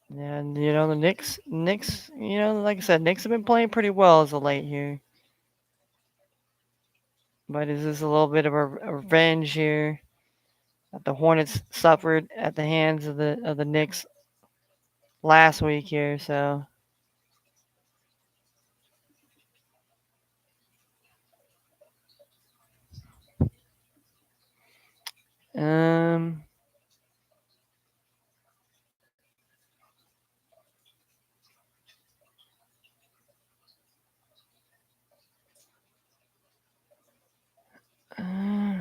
and the Knicks, like I said, Knicks have been playing pretty well as of late here. But is this a little bit of a revenge here that the Hornets suffered at the hands of the Knicks last week here? So, um, uh,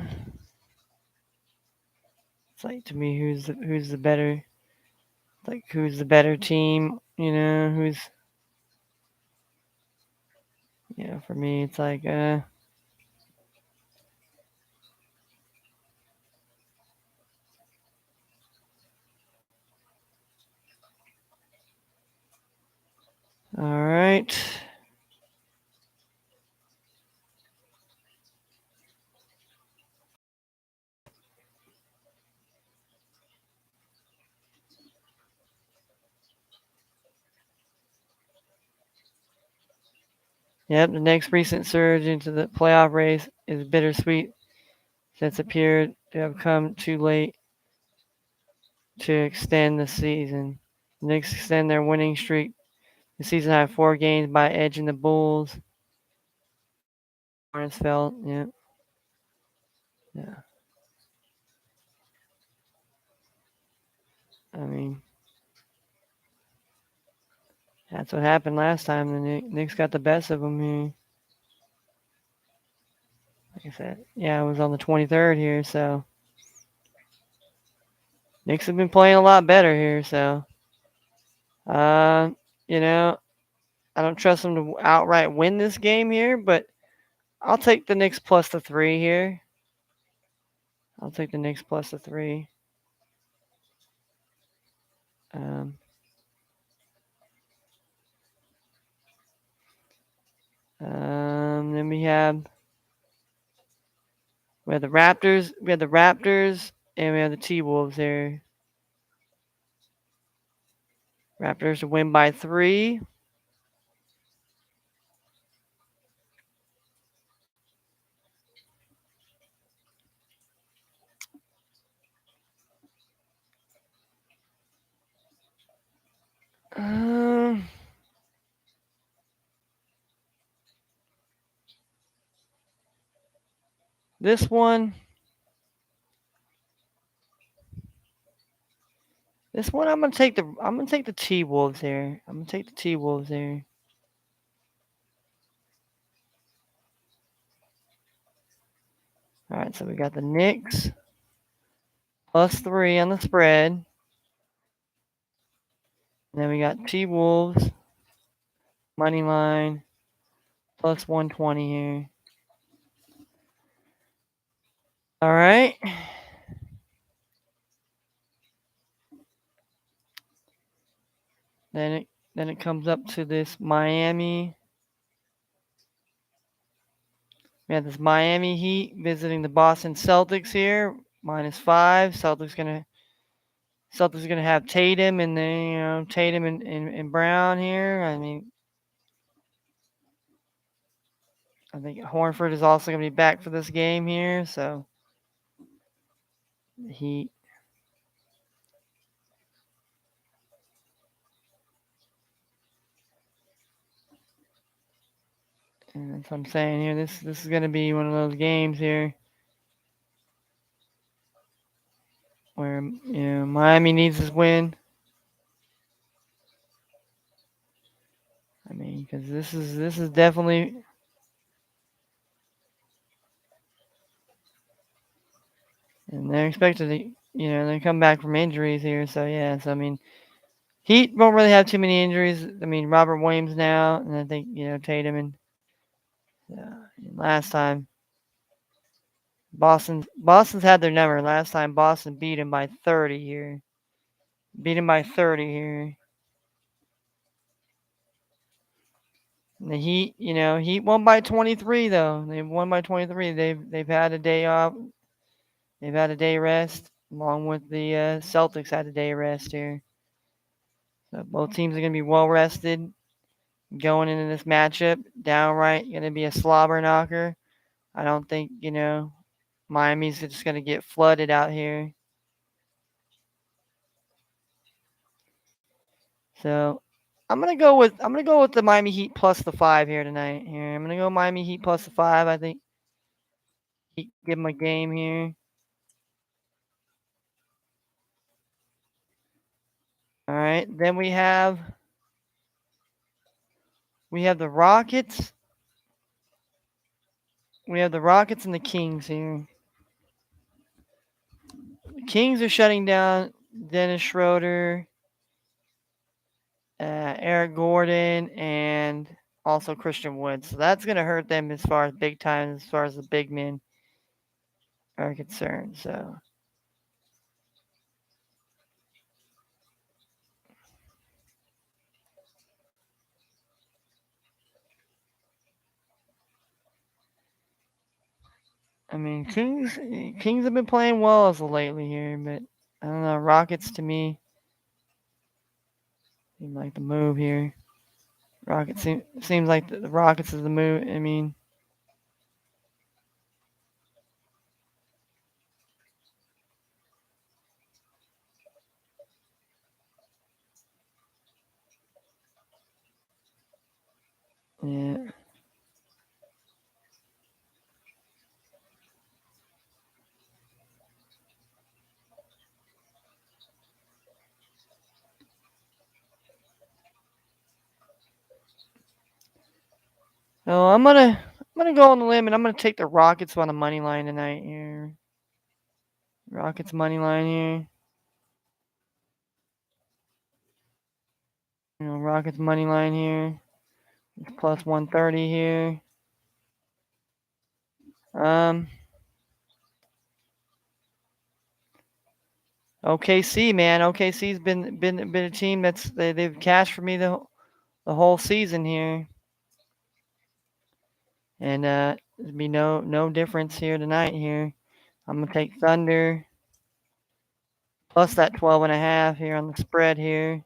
it's like to me who's the better, like who's the better team? For me it's like all right. Yep, the next recent surge into the playoff race is bittersweet since it appeared to have come too late to extend the season. The Knicks extend their winning streak. The season had 4 games by edging the Bulls. Hornets fell. Yeah, yeah. I mean, that's what happened last time. The Knicks got the best of them here. Like I said, yeah, it was on the 23rd here. So Knicks have been playing a lot better here. So, uh, you know, I don't trust them to outright win this game here, but I'll take the Knicks plus the 3 here. I'll take the Knicks plus the 3. Um, then we have the Raptors. We have the Raptors, and we have the T Wolves there. Raptors to win by 3. Um, this one, This one I'm gonna take the T Wolves here. I'm gonna take the T Wolves here. All right, so we got the Knicks +3 on the spread. And then we got T Wolves money line +120 here. All right. Then it comes up to this Miami. We have this Miami Heat visiting the Boston Celtics here, -5. Celtics gonna have Tatum and then Tatum and Brown here. I think Horford is also gonna be back for this game here. So the Heat. And that's what I'm saying here. This is gonna be one of those games here where Miami needs this win. Because this is definitely, and they're expected to, they come back from injuries here. So yeah, so Heat won't really have too many injuries. Robert Williams now, and I think Tatum and last time Boston's had their number. Last time Boston beat him by 30 here. Beat him by 30 here. And the Heat, Heat won by 23 though. They won by 23. They've had a day off. They've had a day rest, along with the Celtics had a day rest here. So both teams are gonna be well rested going into this matchup. Downright gonna be a slobber knocker. I don't think Miami's just gonna get flooded out here. So I'm gonna go with the Miami Heat plus the 5 here tonight. Here I'm gonna go Miami Heat plus the 5. I think Heat give them a game here. All right, then we have the Rockets. We have the Rockets and the Kings here. The Kings are shutting down Dennis Schroeder, Eric Gordon, and also Christian Wood. So that's gonna hurt them as far as big time, as far as the big men are concerned. So Kings have been playing well as of lately here, but I don't know. Rockets to me seem like the move here. Seems like the Rockets is the move. Yeah. So I'm gonna go on the limb and I'm gonna take the Rockets on the money line tonight here. Rockets money line here. Rockets money line here. It's plus 130 here. Um, OKC, man. OKC's been a team they've cashed for me the whole season here, and there'll be no difference here tonight. Here, I'm gonna take Thunder plus that 12.5 here on the spread here.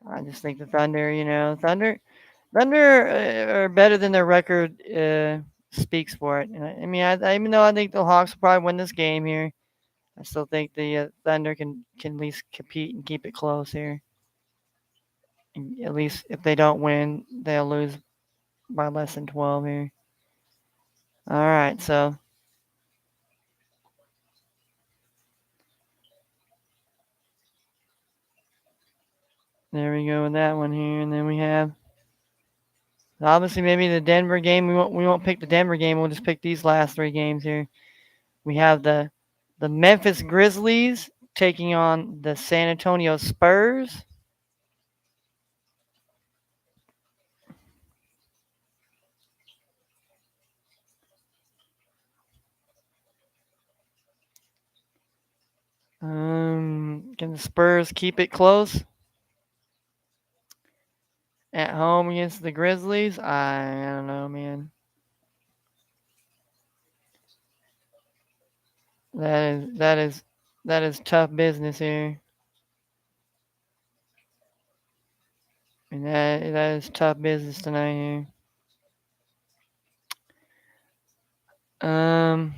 I just think the Thunder, Thunder are better than their record speaks for it. And even though I think the Hawks will probably win this game here, I still think the Thunder can at least compete and keep it close here. And at least if they don't win, they'll lose by less than 12 here. All right, so There we go with that one here, and then we have obviously maybe the Denver game. We won't pick the Denver game. We'll just pick these last three games here. We have the Memphis Grizzlies taking on the San Antonio Spurs. Can the Spurs keep it close at home against the Grizzlies? I don't know, man. That is tough business here. And that is tough business tonight here. Um,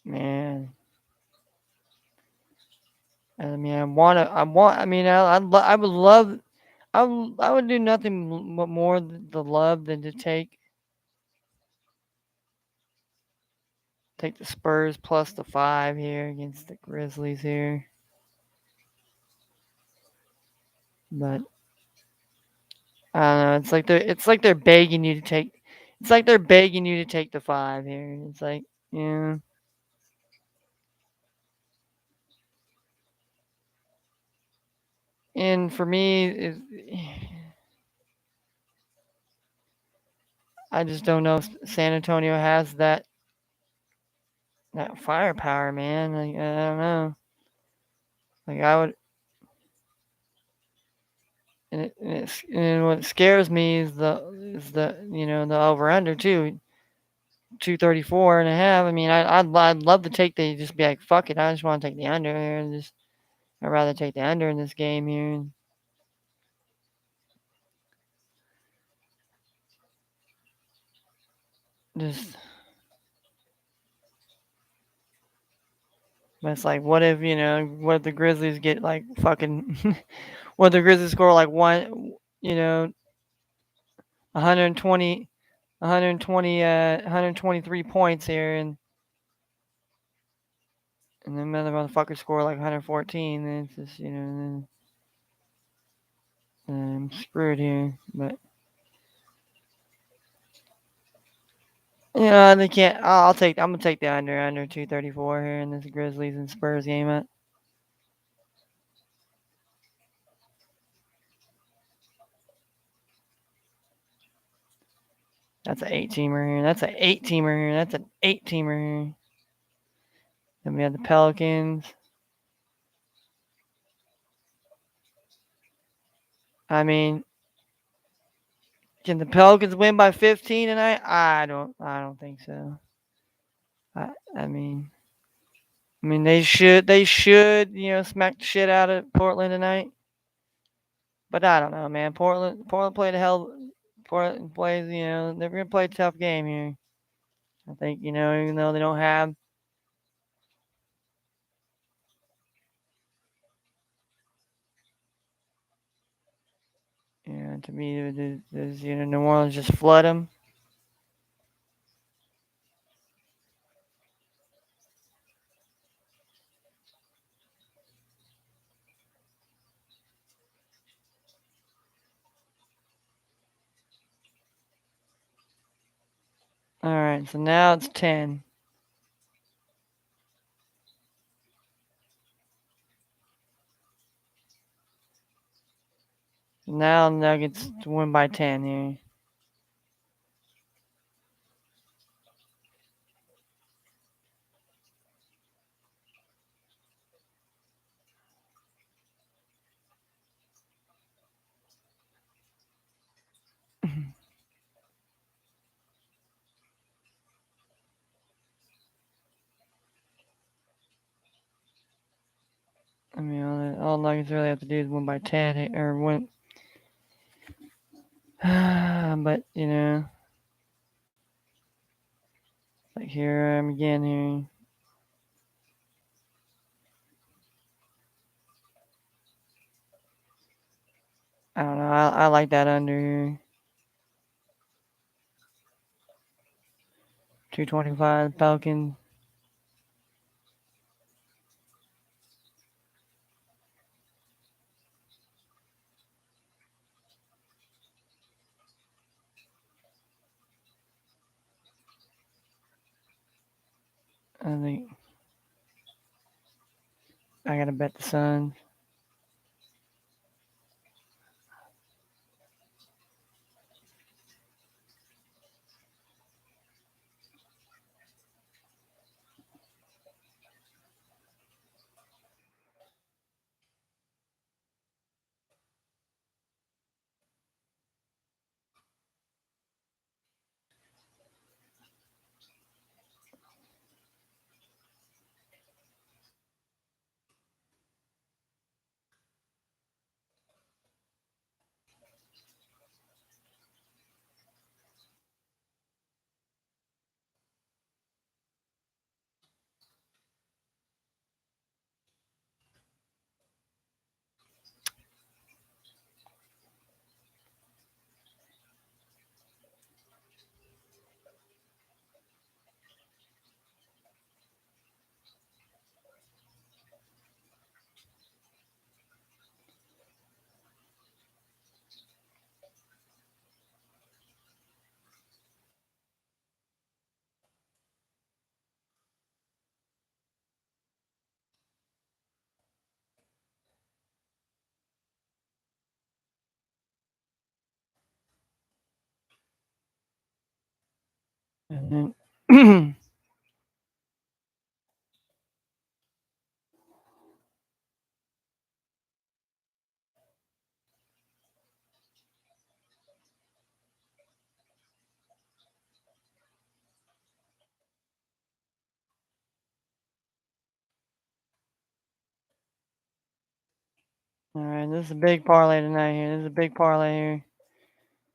man. I mean, I would love, I would do nothing more the love than to take the Spurs plus the 5 here against the Grizzlies here. But I don't know. It's like they're begging you to take. It's like they're begging you to take the 5 here. It's like, yeah. And for me, I just don't know if San Antonio has that firepower, man. Like, I don't know. Like I would, and what scares me is the the over under too, 234.5. I mean, I'd love to take the just be like fuck it. I just want to take the under here and just I'd rather take the under in this game here and just. But it's like, what if the Grizzlies get like fucking, what if the Grizzlies score like 120, 123 points here, and then the motherfuckers score like 114, then it's just, then I'm screwed here. But, they can't, I'm going to take the under 234 here in this Grizzlies and Spurs game. That's an 8-teamer here. That's an 8-teamer here. That's an 8-teamer here. Then we have the Pelicans. I mean, can the Pelicans win by 15 tonight? I don't think so. I I mean they should smack the shit out of Portland tonight. But I don't know, man. Portland played a hell. Portland plays, they're gonna play a tough game here. I think even though they don't have, to me, does New Orleans just flood them? All right, so now it's 10. Now Nuggets to win by 10 here. I mean, all Nuggets really have to do is win by 10 or win. But like here I am again here. I don't know. I like that under here. 225 Falcon. I think I gotta bet the Suns. And then all right, this is a big parlay tonight here. This is a big parlay here.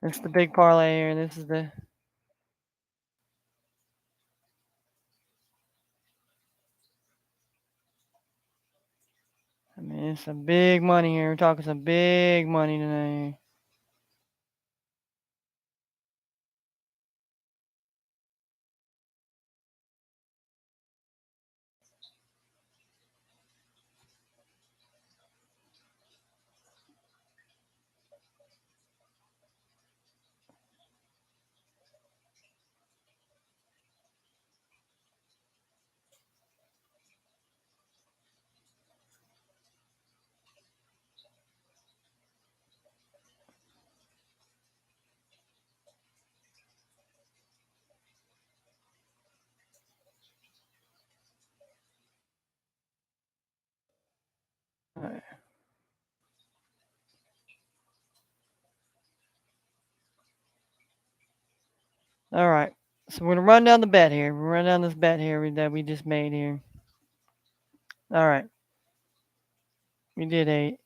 This is the big parlay here. This is the. I mean, it's some big money here. We're talking some big money tonight. All right. All right. So we're gonna run down the bet here. We'll run down this bet here that we just made here. All right. We did a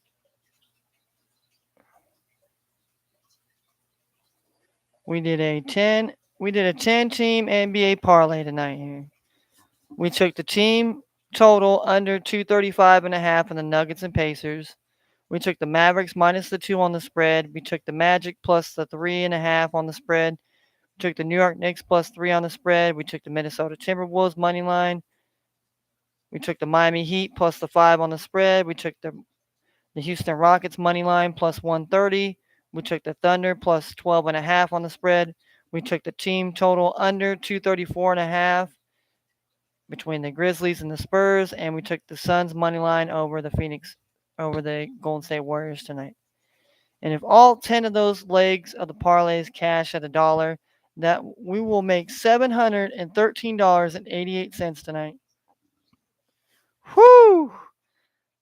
we did a 10 team NBA parlay tonight here. We took the team total under 235 and a half on the Nuggets and Pacers. We took the Mavericks minus the 2 on the spread. We took the Magic plus the 3.5 on the spread. We took the New York Knicks plus 3 on the spread. We took the Minnesota Timberwolves money line. We took the Miami Heat plus the 5 on the spread. We took the Houston Rockets money line plus 130. We took the Thunder plus 12.5 on the spread. We took the team total under 234.5 between the Grizzlies and the Spurs, and we took the Suns money line over the Golden State Warriors tonight. And if all 10 of those legs of the parlays cash at $1, that we will make $713.88 tonight. Whoo!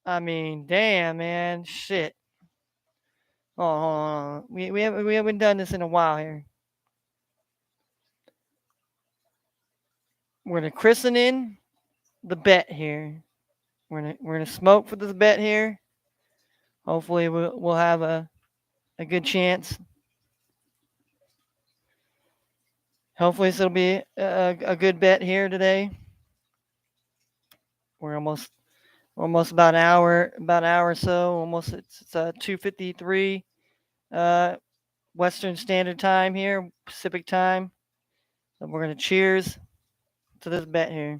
I mean, damn, man, shit. Oh, hold on. We haven't done this in a while here. We're gonna christen in the bet here. We're gonna smoke for this bet here. Hopefully we'll have a good chance. Hopefully this will be a good bet here today. We're almost about an hour or so. Almost it's 2:53. uh, Western Standard Time here, Pacific Time. So we're gonna cheers to this bet here.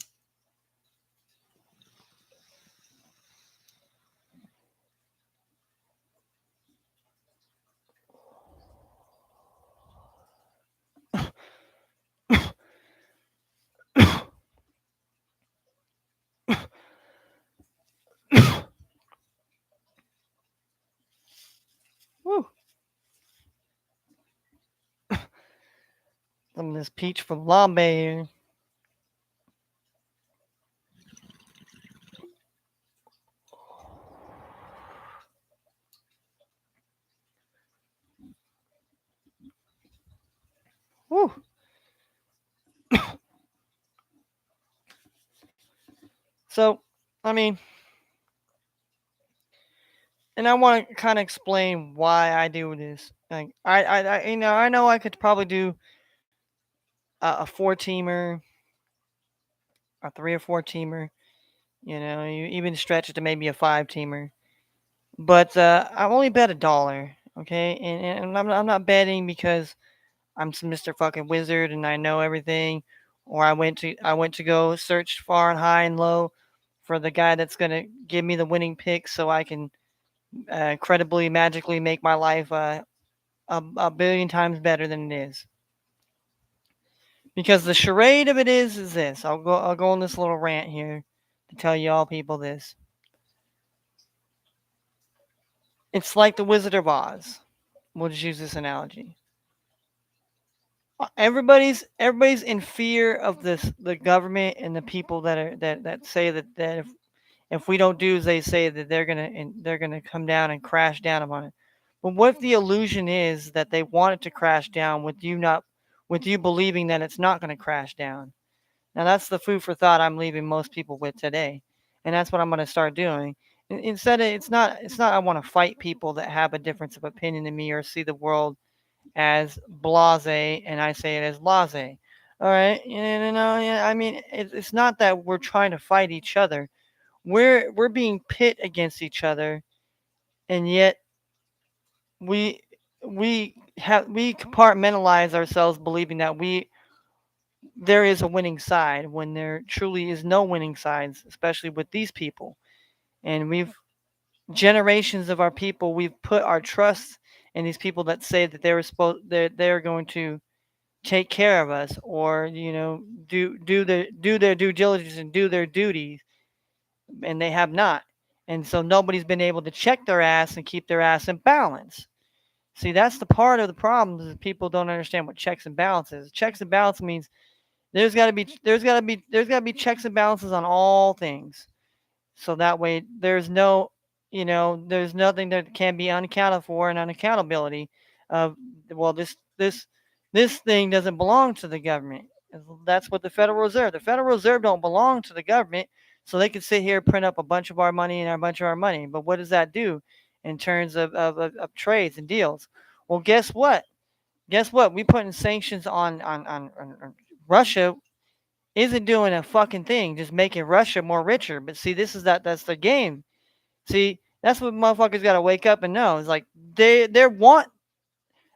Woo! Some of this peach from Lambe here. Woo! So, I mean, and I want to kind of explain why I do this. Like, I know I could probably do a four teamer, a three or four teamer. You know, you even stretch it to maybe a five teamer. But I only bet $1. Okay, and I'm not betting because I'm some Mr. Fucking Wizard and I know everything, or I went to go search far and high and low for the guy that's gonna give me the winning pick so I can credibly magically make my life a billion times better than it is. Because the charade of it is this. I'll go on this little rant here to tell you all people this. It's like the Wizard of Oz. We'll just use this analogy. Everybody's in fear of the government and the people that say that if we don't do as they say that they're gonna come down and crash down upon it. But what if the illusion is that they want it to crash down with you believing that it's not gonna crash down? Now that's the food for thought I'm leaving most people with today, and that's what I'm gonna start doing. Instead, it's not I want to fight people that have a difference of opinion than me or see the world as blase and I say it as laissez. All right, yeah, I mean, it's not that we're trying to fight each other. We're being pit against each other, and yet we we compartmentalize ourselves, believing that we there is a winning side when there truly is no winning sides, especially with these people. And we've generations of our people, we've put our trust in these people that say that they're going to take care of us or do their due diligence and do their duties, and they have not. And so nobody's been able to check their ass and keep their ass in balance. See, that's the part of the problem is people don't understand what checks and balances. Checks and balance means there's got to be checks and balances on all things. So that way there's no, there's nothing that can be unaccounted for and unaccountability of, well, this thing doesn't belong to the government. That's what the the Federal Reserve don't belong to the government, so they can sit here, print up a bunch of our money and a bunch of our money. But what does that do in terms of trades and deals? Well, guess what, we put in sanctions on Russia isn't doing a fucking thing, just making Russia more richer. But see, that's the game. See, that's what motherfuckers got to wake up and know. It's like they want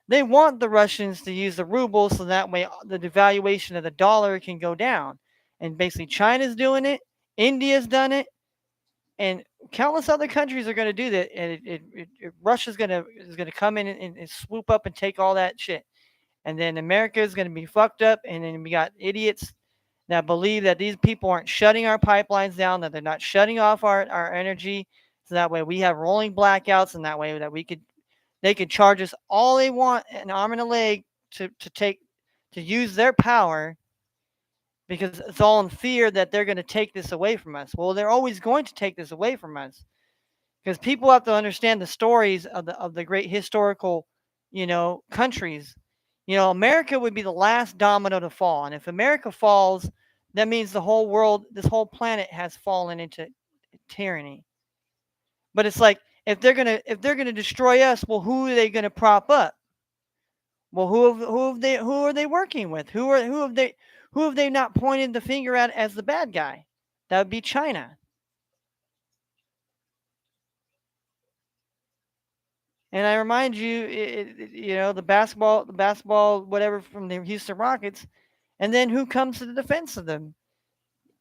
the Russians to use the ruble so that way the devaluation of the dollar can go down. And basically, China's doing it, India's done it, and countless other countries are going to do that. And Russia's gonna come in and swoop up and take all that shit. And then America is going to be fucked up. And then we got idiots that believe that these people aren't shutting our pipelines down, that they're not shutting off our energy. So that way we have rolling blackouts, and that way that they could charge us all they want, an arm and a leg, to use their power, because it's all in fear that they're going to take this away from us. Well, they're always going to take this away from us, because people have to understand the stories of the great historical, countries. America would be the last domino to fall, and if America falls, that means the whole world, this whole planet, has fallen into tyranny. But it's like, if they're gonna destroy us, well, who are they gonna prop up? Well, who are they working with? Who have they not pointed the finger at as the bad guy? That would be China. And I remind you, the basketball, whatever from the Houston Rockets, and then who comes to the defense of them?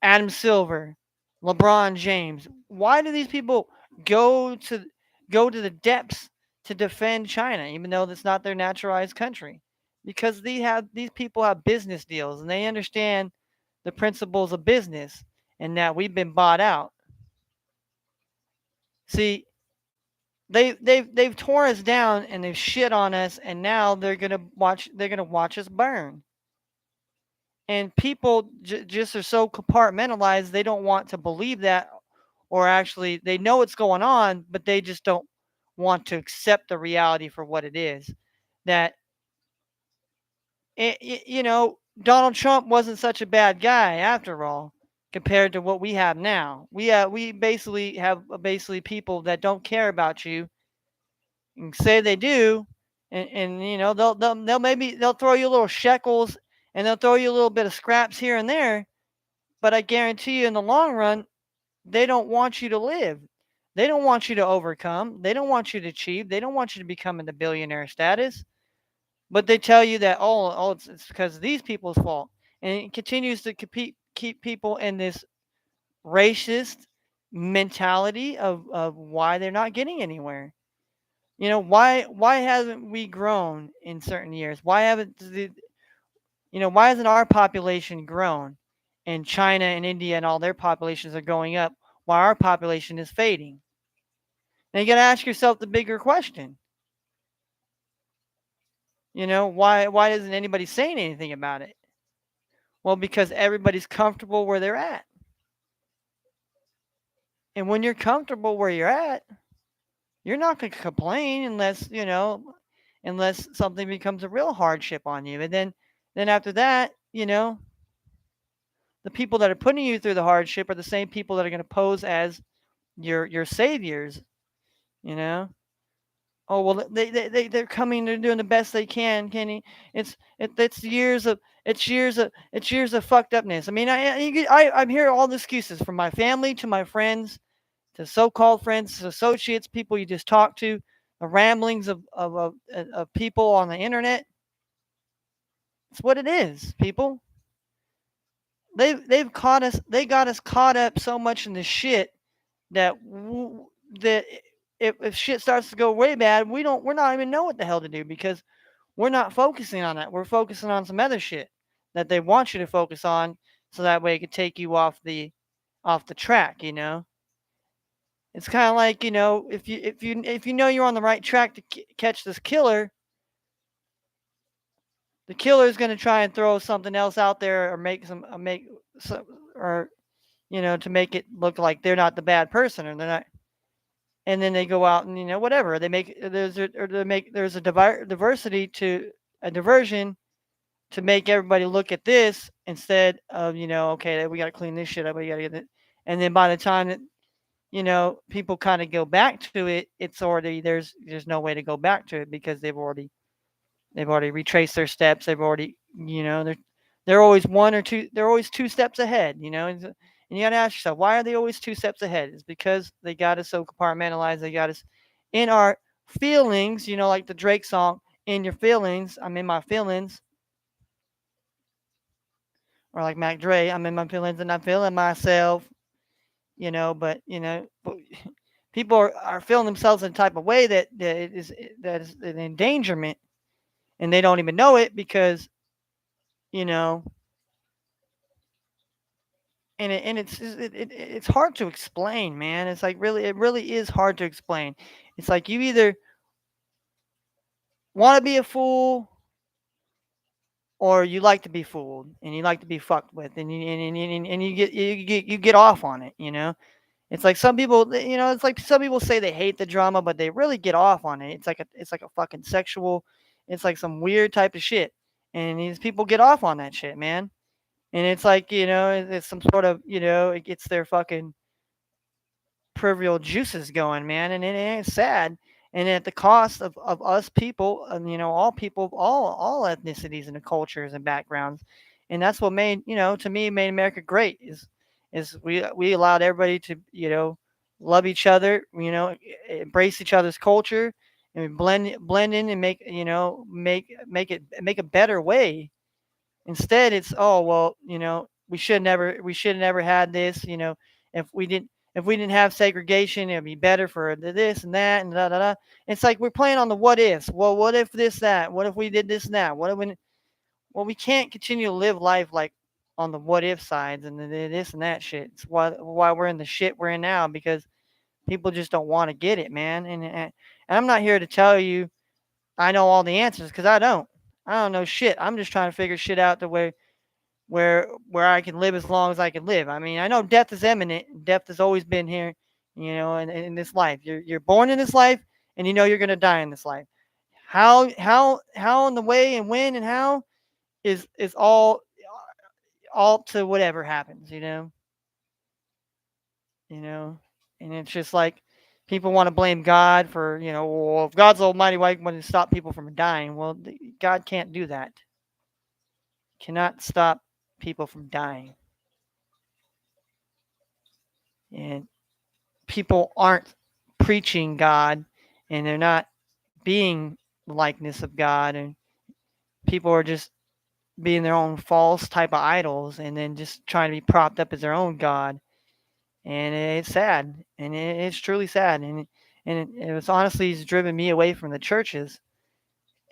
Adam Silver, LeBron James. Why do these people go to go to the depths to defend China, even though that's not their naturalized country? Because these people have business deals and they understand the principles of business and that we've been bought out. See, they've torn us down and they've shit on us, and now they're gonna watch us burn. And people just are so compartmentalized, they don't want to believe that, or actually they know what's going on, but they just don't want to accept the reality for what it is. That Donald Trump wasn't such a bad guy after all, compared to what we have now. We basically have basically people that don't care about you and say they do, and they'll maybe they'll throw you little shekels and they'll throw you a little bit of scraps here and there, but I guarantee you in the long run, they don't want you to live. They don't want you to overcome. They don't want you to achieve. They don't want you to become in the billionaire status. But they tell you that it's because of these people's fault, and it continues to keep people in this racist mentality of why they're not getting anywhere. Why haven't we grown in certain years? Why hasn't our population grown? And China and India and all their populations are going up while our population is fading. Now you got to ask yourself the bigger question. Why isn't anybody saying anything about it? Well, because everybody's comfortable where they're at. And when you're comfortable where you're at, you're not going to complain unless something becomes a real hardship on you. And then after that, the people that are putting you through the hardship are the same people that are going to pose as your saviors, you know. Oh well, they're coming. They're doing the best they can, Kenny. It's years of fucked upness. I mean, I'm hearing all the excuses from my family to my friends to so-called friends, to associates, people you just talk to, the ramblings of people on the internet. It's what it is, people. They've caught us. They got us caught up so much in the shit that that if shit starts to go way bad, we're not even know what the hell to do because we're not focusing on that. We're focusing on some other shit that they want you to focus on, so that way it could take you off the track. It's kind of like if you know you're on the right track to catch this killer, the killer is going to try and throw something else out there or make some or to make it look like they're not the bad person or they're not, and then they go out and whatever they make there's a diversity to a diversion to make everybody look at this instead of okay, we got to clean this shit up, we got to get it, and then by the time that people kind of go back to it, it's already there's no way to go back to it because they've already retraced their steps. They've already, they're always one or two. They're always two steps ahead. And you got to ask yourself, why are they always two steps ahead? It's because they got us so compartmentalized. They got us in our feelings. Like the Drake song, "In Your Feelings." I'm in my feelings. Or like Mac Dre, I'm in my feelings and I'm feeling myself. But people are feeling themselves in a type of way that is an endangerment, and they don't even know it because you know and it's hard to explain, man. It's like it really is hard to explain. It's like you either want to be a fool or you like to be fooled and you like to be fucked with, and you get off on it. It's like some people, it's like some people say they hate the drama, but they really get off on it. It's like a fucking sexual, it's like some weird type of shit, and these people get off on that shit, man. And it's like it's some sort of it gets their fucking peripheral juices going, man, and it ain't sad. And at the cost of us people, all people, all ethnicities and cultures and backgrounds, and that's what made to me made America great is we allowed everybody to love each other, embrace each other's culture, and blend in and make make a better way. Instead, it's, oh well, we should never had this. If we didn't if we didn't have segregation, it'd be better for this and that and da da da. It's like we're playing on the what ifs. Well, what if this that? What if we did this and that? What if we? Well, we can't continue to live life like on the what if sides and the this and that shit. It's why we're in the shit we're in now, because people just don't want to get it, man. And I'm not here to tell you I know all the answers, because I don't. I don't know shit. I'm just trying to figure shit out the way where I can live as long as I can live. I mean, I know death is imminent. Death has always been here, in this life. You're born in this life, and you know you're gonna die in this life. How and the way and when and how is all to whatever happens, you know, and it's just like people want to blame God for, well, if God's almighty, why wouldn't he stop people from dying? Well, God can't do that. Cannot stop people from dying. And people aren't preaching God, and they're not being the likeness of God, and people are just being their own false type of idols, and then just trying to be propped up as their own God. And it's sad, and it's truly sad, and it was honestly it's driven me away from the churches.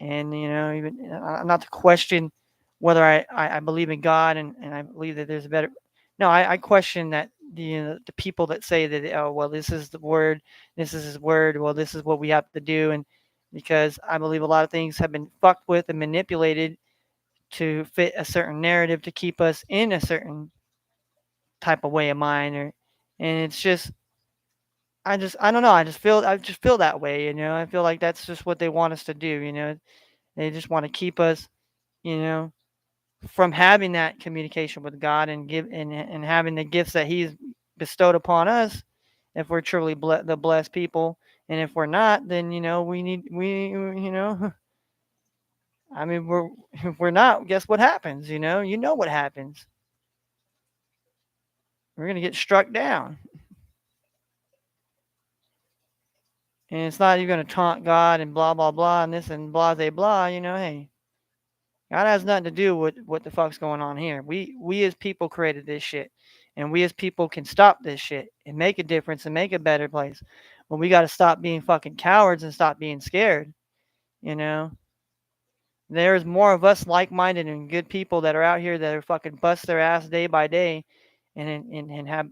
And even not to question whether I believe in God, and I believe that there's a better. No, I question that the people that say that, oh well, this is the word, this is his word, well, this is what we have to do. And because I believe a lot of things have been fucked with and manipulated to fit a certain narrative to keep us in a certain type of way of mind. And it's just, I don't know, I just feel that way. I feel like that's just what they want us to do. They just want to keep us, you know from having that communication with God, and having the gifts that He's bestowed upon us. If we're truly the blessed people, and if we're not, then I mean, if we're not, guess what happens? What happens. We're gonna get struck down, and it's not even gonna taunt God and blah blah blah and this and blah blah blah. Hey, God has nothing to do with what the fuck's going on here. We as people created this shit, and we as people can stop this shit and make a difference and make a better place. Well, we got to stop being fucking cowards and stop being scared. You know, there's more of us like-minded and good people that are out here that are fucking bust their ass day by day, and have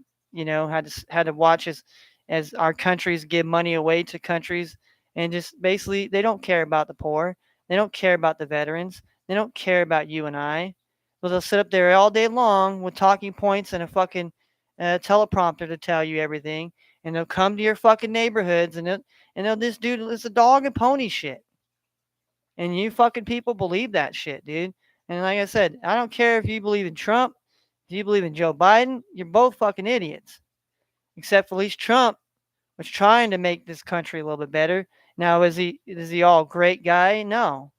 had to watch as our countries give money away to countries, and just basically they don't care about the poor, they don't care about the veterans, they don't care about you and I. But they'll sit up there all day long with talking points and a fucking teleprompter to tell you everything, and they'll come to your fucking neighborhoods, and they'll just do this a dog and pony shit. And you fucking people believe that shit, dude. And like I said, I don't care if you believe in Trump, if you believe in Joe Biden, you're both fucking idiots. Except for at least Trump was trying to make this country a little bit better. Now, is he all great guy? No.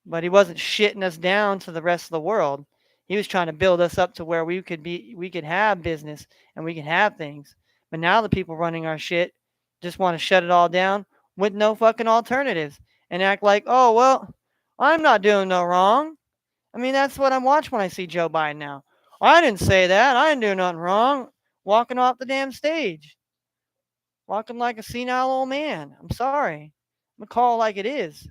But he wasn't shitting us down to the rest of the world. He was trying to build us up to where we could have business and we could have things. But now the people running our shit just want to shut it all down with no fucking alternatives, and act like, oh well, I'm not doing no wrong. I mean, that's what I watch when I see Joe Biden now. I didn't say that. I didn't do nothing wrong. Walking off the damn stage, walking like a senile old man. I'm sorry. I'm gonna call it like it is.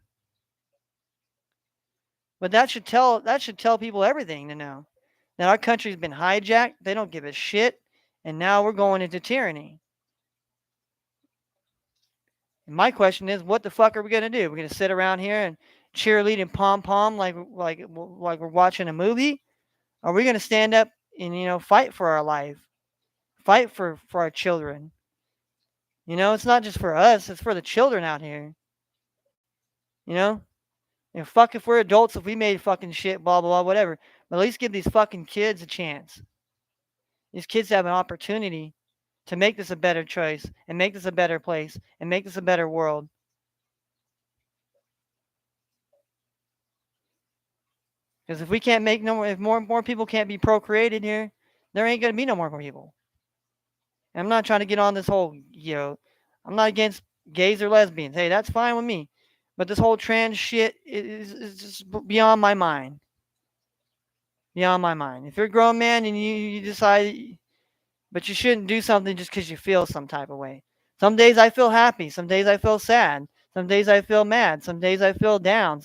But that should tell people everything to know that our country's been hijacked. They don't give a shit, and now we're going into tyranny. And my question is, what the fuck are we gonna do? We're gonna sit around here and cheerlead and pom pom like we're watching a movie? Or are we gonna stand up and fight for our life, fight for our children? It's not just for us; it's for the children out here. You know, fuck if we're adults, if we made fucking shit, blah blah blah, whatever. But at least give these fucking kids a chance. These kids have an opportunity to make this a better choice and make this a better place and make this a better world. Because if we can't make no more, if more people can't be procreated here, there ain't gonna be no more people. And I'm not trying to get on this whole, I'm not against gays or lesbians. Hey, that's fine with me. But this whole trans shit is just beyond my mind. Beyond my mind. If you're a grown man and you decide, but you shouldn't do something just because you feel some type of way. Some days I feel happy. Some days I feel sad. Some days I feel mad. Some days I feel down.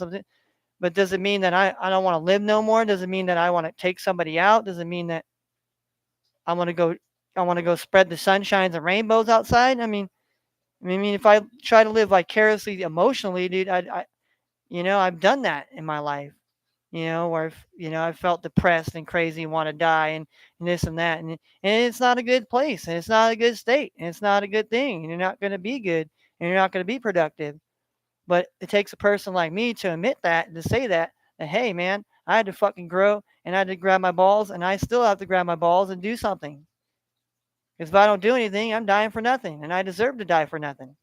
But does it mean that I don't want to live no more? Does it mean that I want to take somebody out? Does it mean that I want to go I want to go spread the sunshines and rainbows outside? I mean, if I try to live vicariously emotionally, dude, I've done that in my life. Where I felt depressed and crazy, and want to die, and this and that, and it's not a good place, and it's not a good state, and it's not a good thing, and you're not going to be good, and you're not going to be productive. But it takes a person like me to admit that and to say that hey man, I had to fucking grow, and I had to grab my balls, and I still have to grab my balls and do something. Because if I don't do anything, I'm dying for nothing, and I deserve to die for nothing.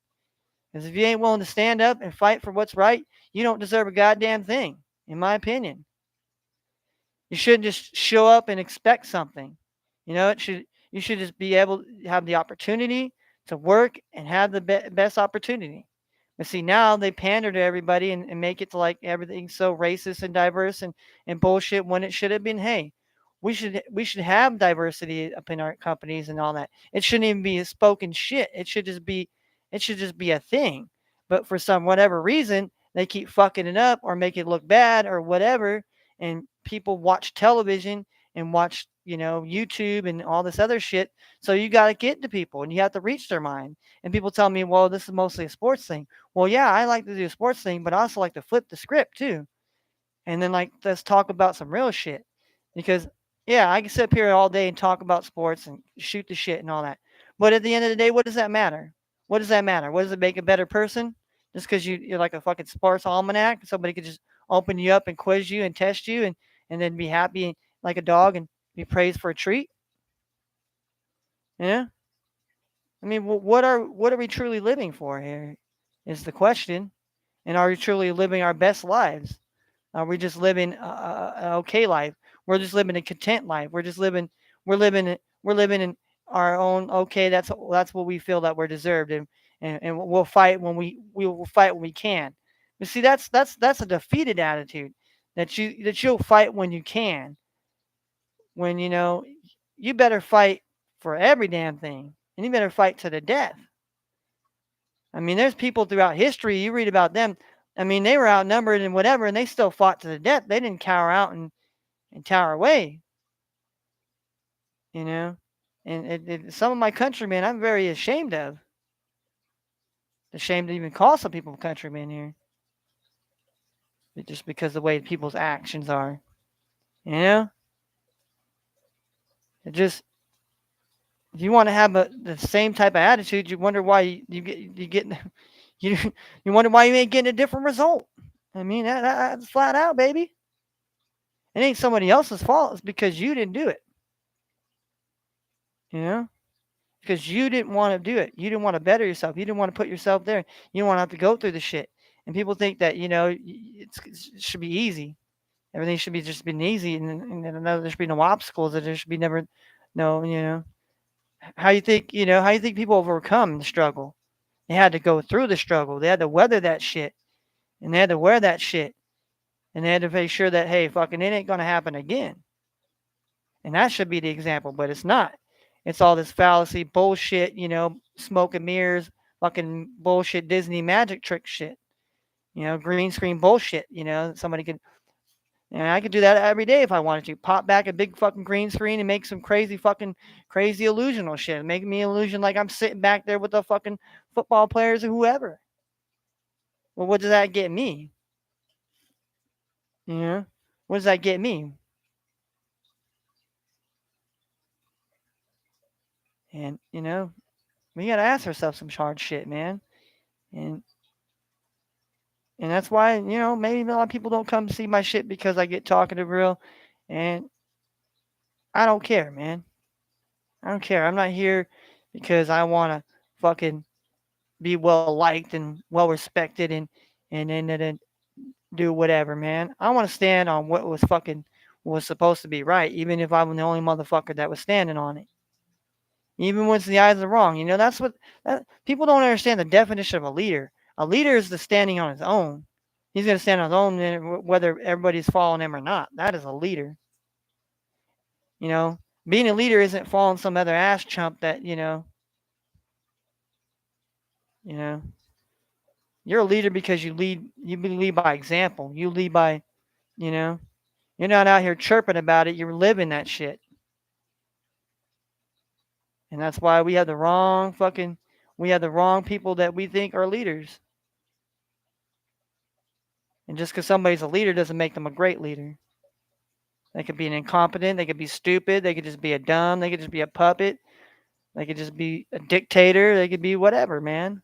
Because if you ain't willing to stand up and fight for what's right, you don't deserve a goddamn thing, in my opinion. You shouldn't just show up and expect something. You should just be able to have the opportunity to work and have the best opportunity. But see, now they pander to everybody and make it to like everything's so racist and diverse and bullshit when it should have been, hey, we should have diversity up in our companies and all that. It shouldn't even be a spoken shit. It should just be a thing. But for some whatever reason, they keep fucking it up or make it look bad or whatever, and people watch television and watch YouTube and all this other shit. So you got to get to people and you have to reach their mind. And people tell me, well, this is mostly a sports thing. Well, yeah, I like to do a sports thing, but I also like to flip the script too. And then like let's talk about some real shit. Because yeah, I can sit up here all day and talk about sports and shoot the shit and all that. But at the end of the day, what does that matter? What does that matter? What does it make a better person? Just because you're like a fucking sports almanac, somebody could just open you up and quiz you and test you and then be happy like a dog and be praised for a treat? Yeah. I mean, what are we truly living for here? Is the question. And are we truly living our best lives? Are we just living an okay life? We're just living a content life. We're living in our own okay. That's what we feel that we're deserved, and we'll fight when we will fight when we can. But see, that's a defeated attitude. That you'll fight when you can. When you better fight for every damn thing, and you better fight to the death. I mean, there's people throughout history, you read about them. I mean, they were outnumbered and whatever, and they still fought to the death. They didn't cower out and tower away, you know. And some of my countrymen, I'm very ashamed of. Ashamed to even call some people countrymen here, just because of the way people's actions are. You know, it just if you want to have the same type of attitude, you wonder why you get you you wonder why you ain't getting a different result. I mean, that's flat out, baby. It ain't somebody else's fault. It's because you didn't do it. You know, because you didn't want to do it. You didn't want to better yourself. You didn't want to put yourself there. You don't want to have to go through the shit. And people think that it should be easy. Everything should be just been easy, and there should be no obstacles. That there should be never no. How you think people overcome the struggle? They had to go through the struggle. They had to weather that shit, and they had to wear that shit, and they had to make sure that hey, fucking, it ain't gonna happen again. And that should be the example, but it's not. It's all this fallacy bullshit, smoke and mirrors, fucking bullshit Disney magic trick shit. Green screen bullshit. Somebody could, and I could do that every day if I wanted to. Pop back a big fucking green screen and make some crazy illusional shit. Make me illusion like I'm sitting back there with the fucking football players or whoever. Well, what does that get me? You know, what does that get me? And we gotta ask ourselves some hard shit, man. And And that's why, maybe a lot of people don't come see my shit because I get talkative real. And I don't care, man. I don't care. I'm not here because I want to fucking be well liked and well respected and do whatever, man. I want to stand on what was supposed to be right, even if I'm the only motherfucker that was standing on it. even when it's in the eyes of the wrong. That's what people don't understand the definition of a leader. A leader is the standing on his own. He's going to stand on his own whether everybody's following him or not. That is a leader. You know, being a leader isn't following some other ass chump that you know. You're a leader because you lead. You lead by example. You lead by you know. You're not out here chirping about it. You're living that shit, and that's why we have the wrong people that we think are leaders. And just because somebody's a leader doesn't make them a great leader. They could be an incompetent. They could be stupid. They could just be a dumb. They could just be a puppet. They could just be a dictator. They could be whatever, man.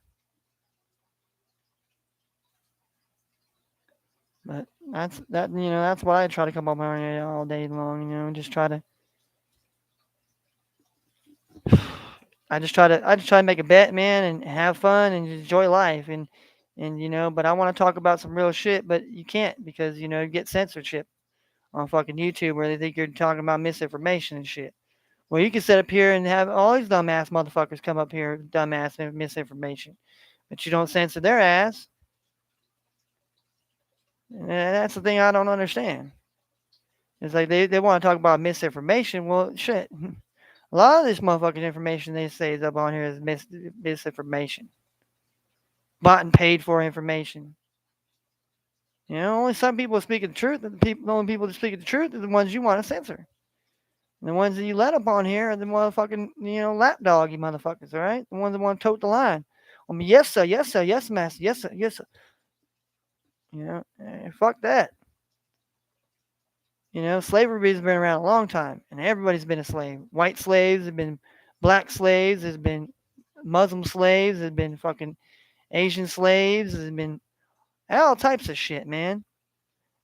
But that's that. That's what I try to come up with all day long. Just try to. I just try to make a bet, man, and have fun and enjoy life and But I want to talk about some real shit, but you can't because you get censorship on fucking YouTube where they think you're talking about misinformation and shit. Well, you can sit up here and have all these dumbass motherfuckers come up here, dumbass misinformation, but you don't censor their ass. And that's the thing I don't understand. It's like they want to talk about misinformation. Well, shit. A lot of this motherfucking information they say is up on here is misinformation. Bought and paid for information. Only some people speak the truth. The only people that speak the truth are the ones you want to censor. And the ones that you let up on here are the motherfucking, lapdoggy motherfuckers, all right? The ones that want to tote the line. Yes, sir, yes, sir, yes, master, yes, sir, yes, sir. Fuck that. Slavery has been around a long time, and everybody's been a slave. White slaves have been black slaves, there's been Muslim slaves, there's been fucking Asian slaves, there's been all types of shit, man.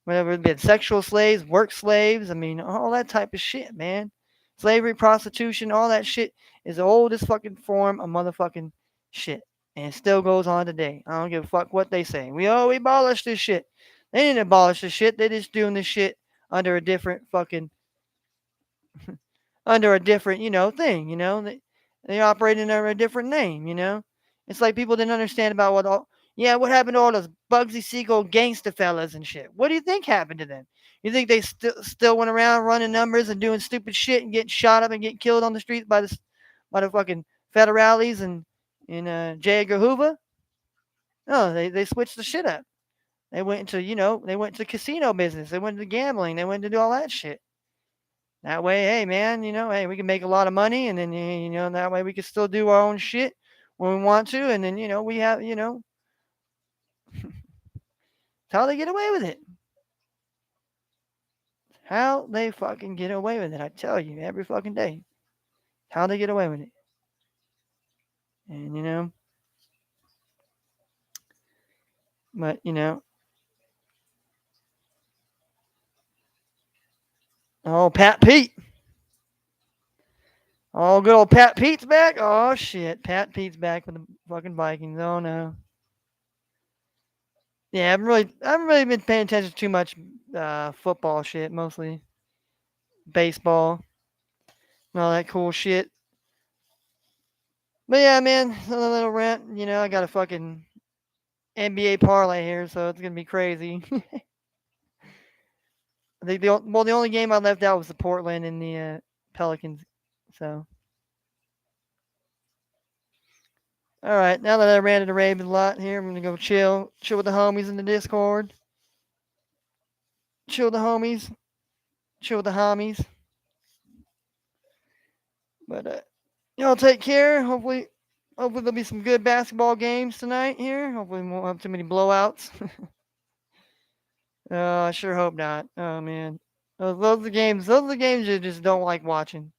Whatever it's been, sexual slaves, work slaves, I mean, all that type of shit, man. Slavery, prostitution, all that shit is the oldest fucking form of motherfucking shit. And it still goes on today. I don't give a fuck what they say. We abolished this shit. They didn't abolish this shit. They just doing this shit under a different fucking under a different, thing, they operate under a different name. It's like people didn't understand about what happened to all those Bugsy Siegel gangster fellas and shit. What do you think happened to them? You think they still went around running numbers and doing stupid shit and getting shot up and getting killed on the streets by the fucking federales and J. Edgar Hoover? No, they switched the shit up. They went to casino business. They went to gambling. They went to do all that shit. That way, hey man, hey, we can make a lot of money, and then that way we can still do our own shit when we want to, and then we have how they get away with it. How they fucking get away with it, I tell you, every fucking day. How they get away with it. And but oh Pat Pete. Oh, good old Pat Pete's back. Oh shit, Pat Pete's back with the fucking Vikings. Oh no. Yeah, I haven't really been paying attention to too much football shit, mostly baseball and all that cool shit. But yeah, man, a little rant. I got a fucking NBA parlay here, so it's gonna be crazy. I think the only game I left out was the Portland and the Pelicans. So, all right, now that I ranted and raved a lot here, I'm gonna go chill with the homies in the Discord, chill with the homies, chill with the homies. But y'all take care. Hopefully there'll be some good basketball games tonight here. Hopefully we won't have too many blowouts. I sure hope not. Oh man, those are the games. Those are the games you just don't like watching.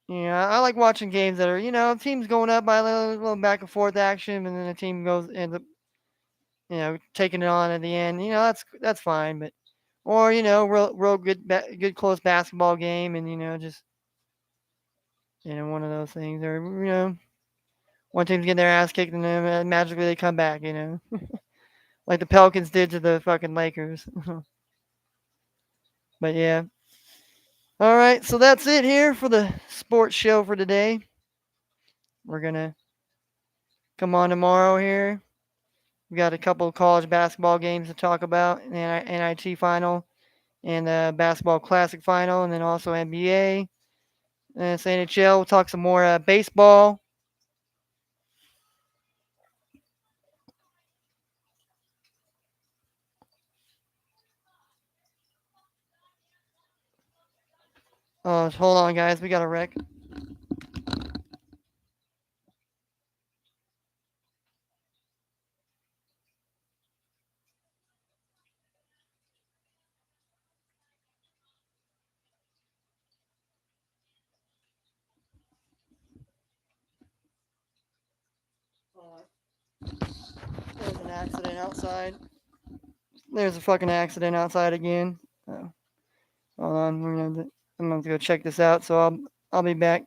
Yeah, I like watching games that are teams going up by a little back and forth action, and then the team ends up taking it on at the end. That's fine, but or real good close basketball game, and just one of those things, or one team's getting their ass kicked and then magically they come back, like the Pelicans did to the fucking Lakers. But yeah, All right, so that's it here for the sports show for today. We're gonna come on tomorrow here. We got a couple of college basketball games to talk about, the NIT final and the basketball classic final, and then also NBA. And it's NHL. We'll talk some more baseball. Hold on, guys. We got a wreck. There's an accident outside. There's a fucking accident outside again. Hold on. I'm gonna have to go check this out. So I'll be back.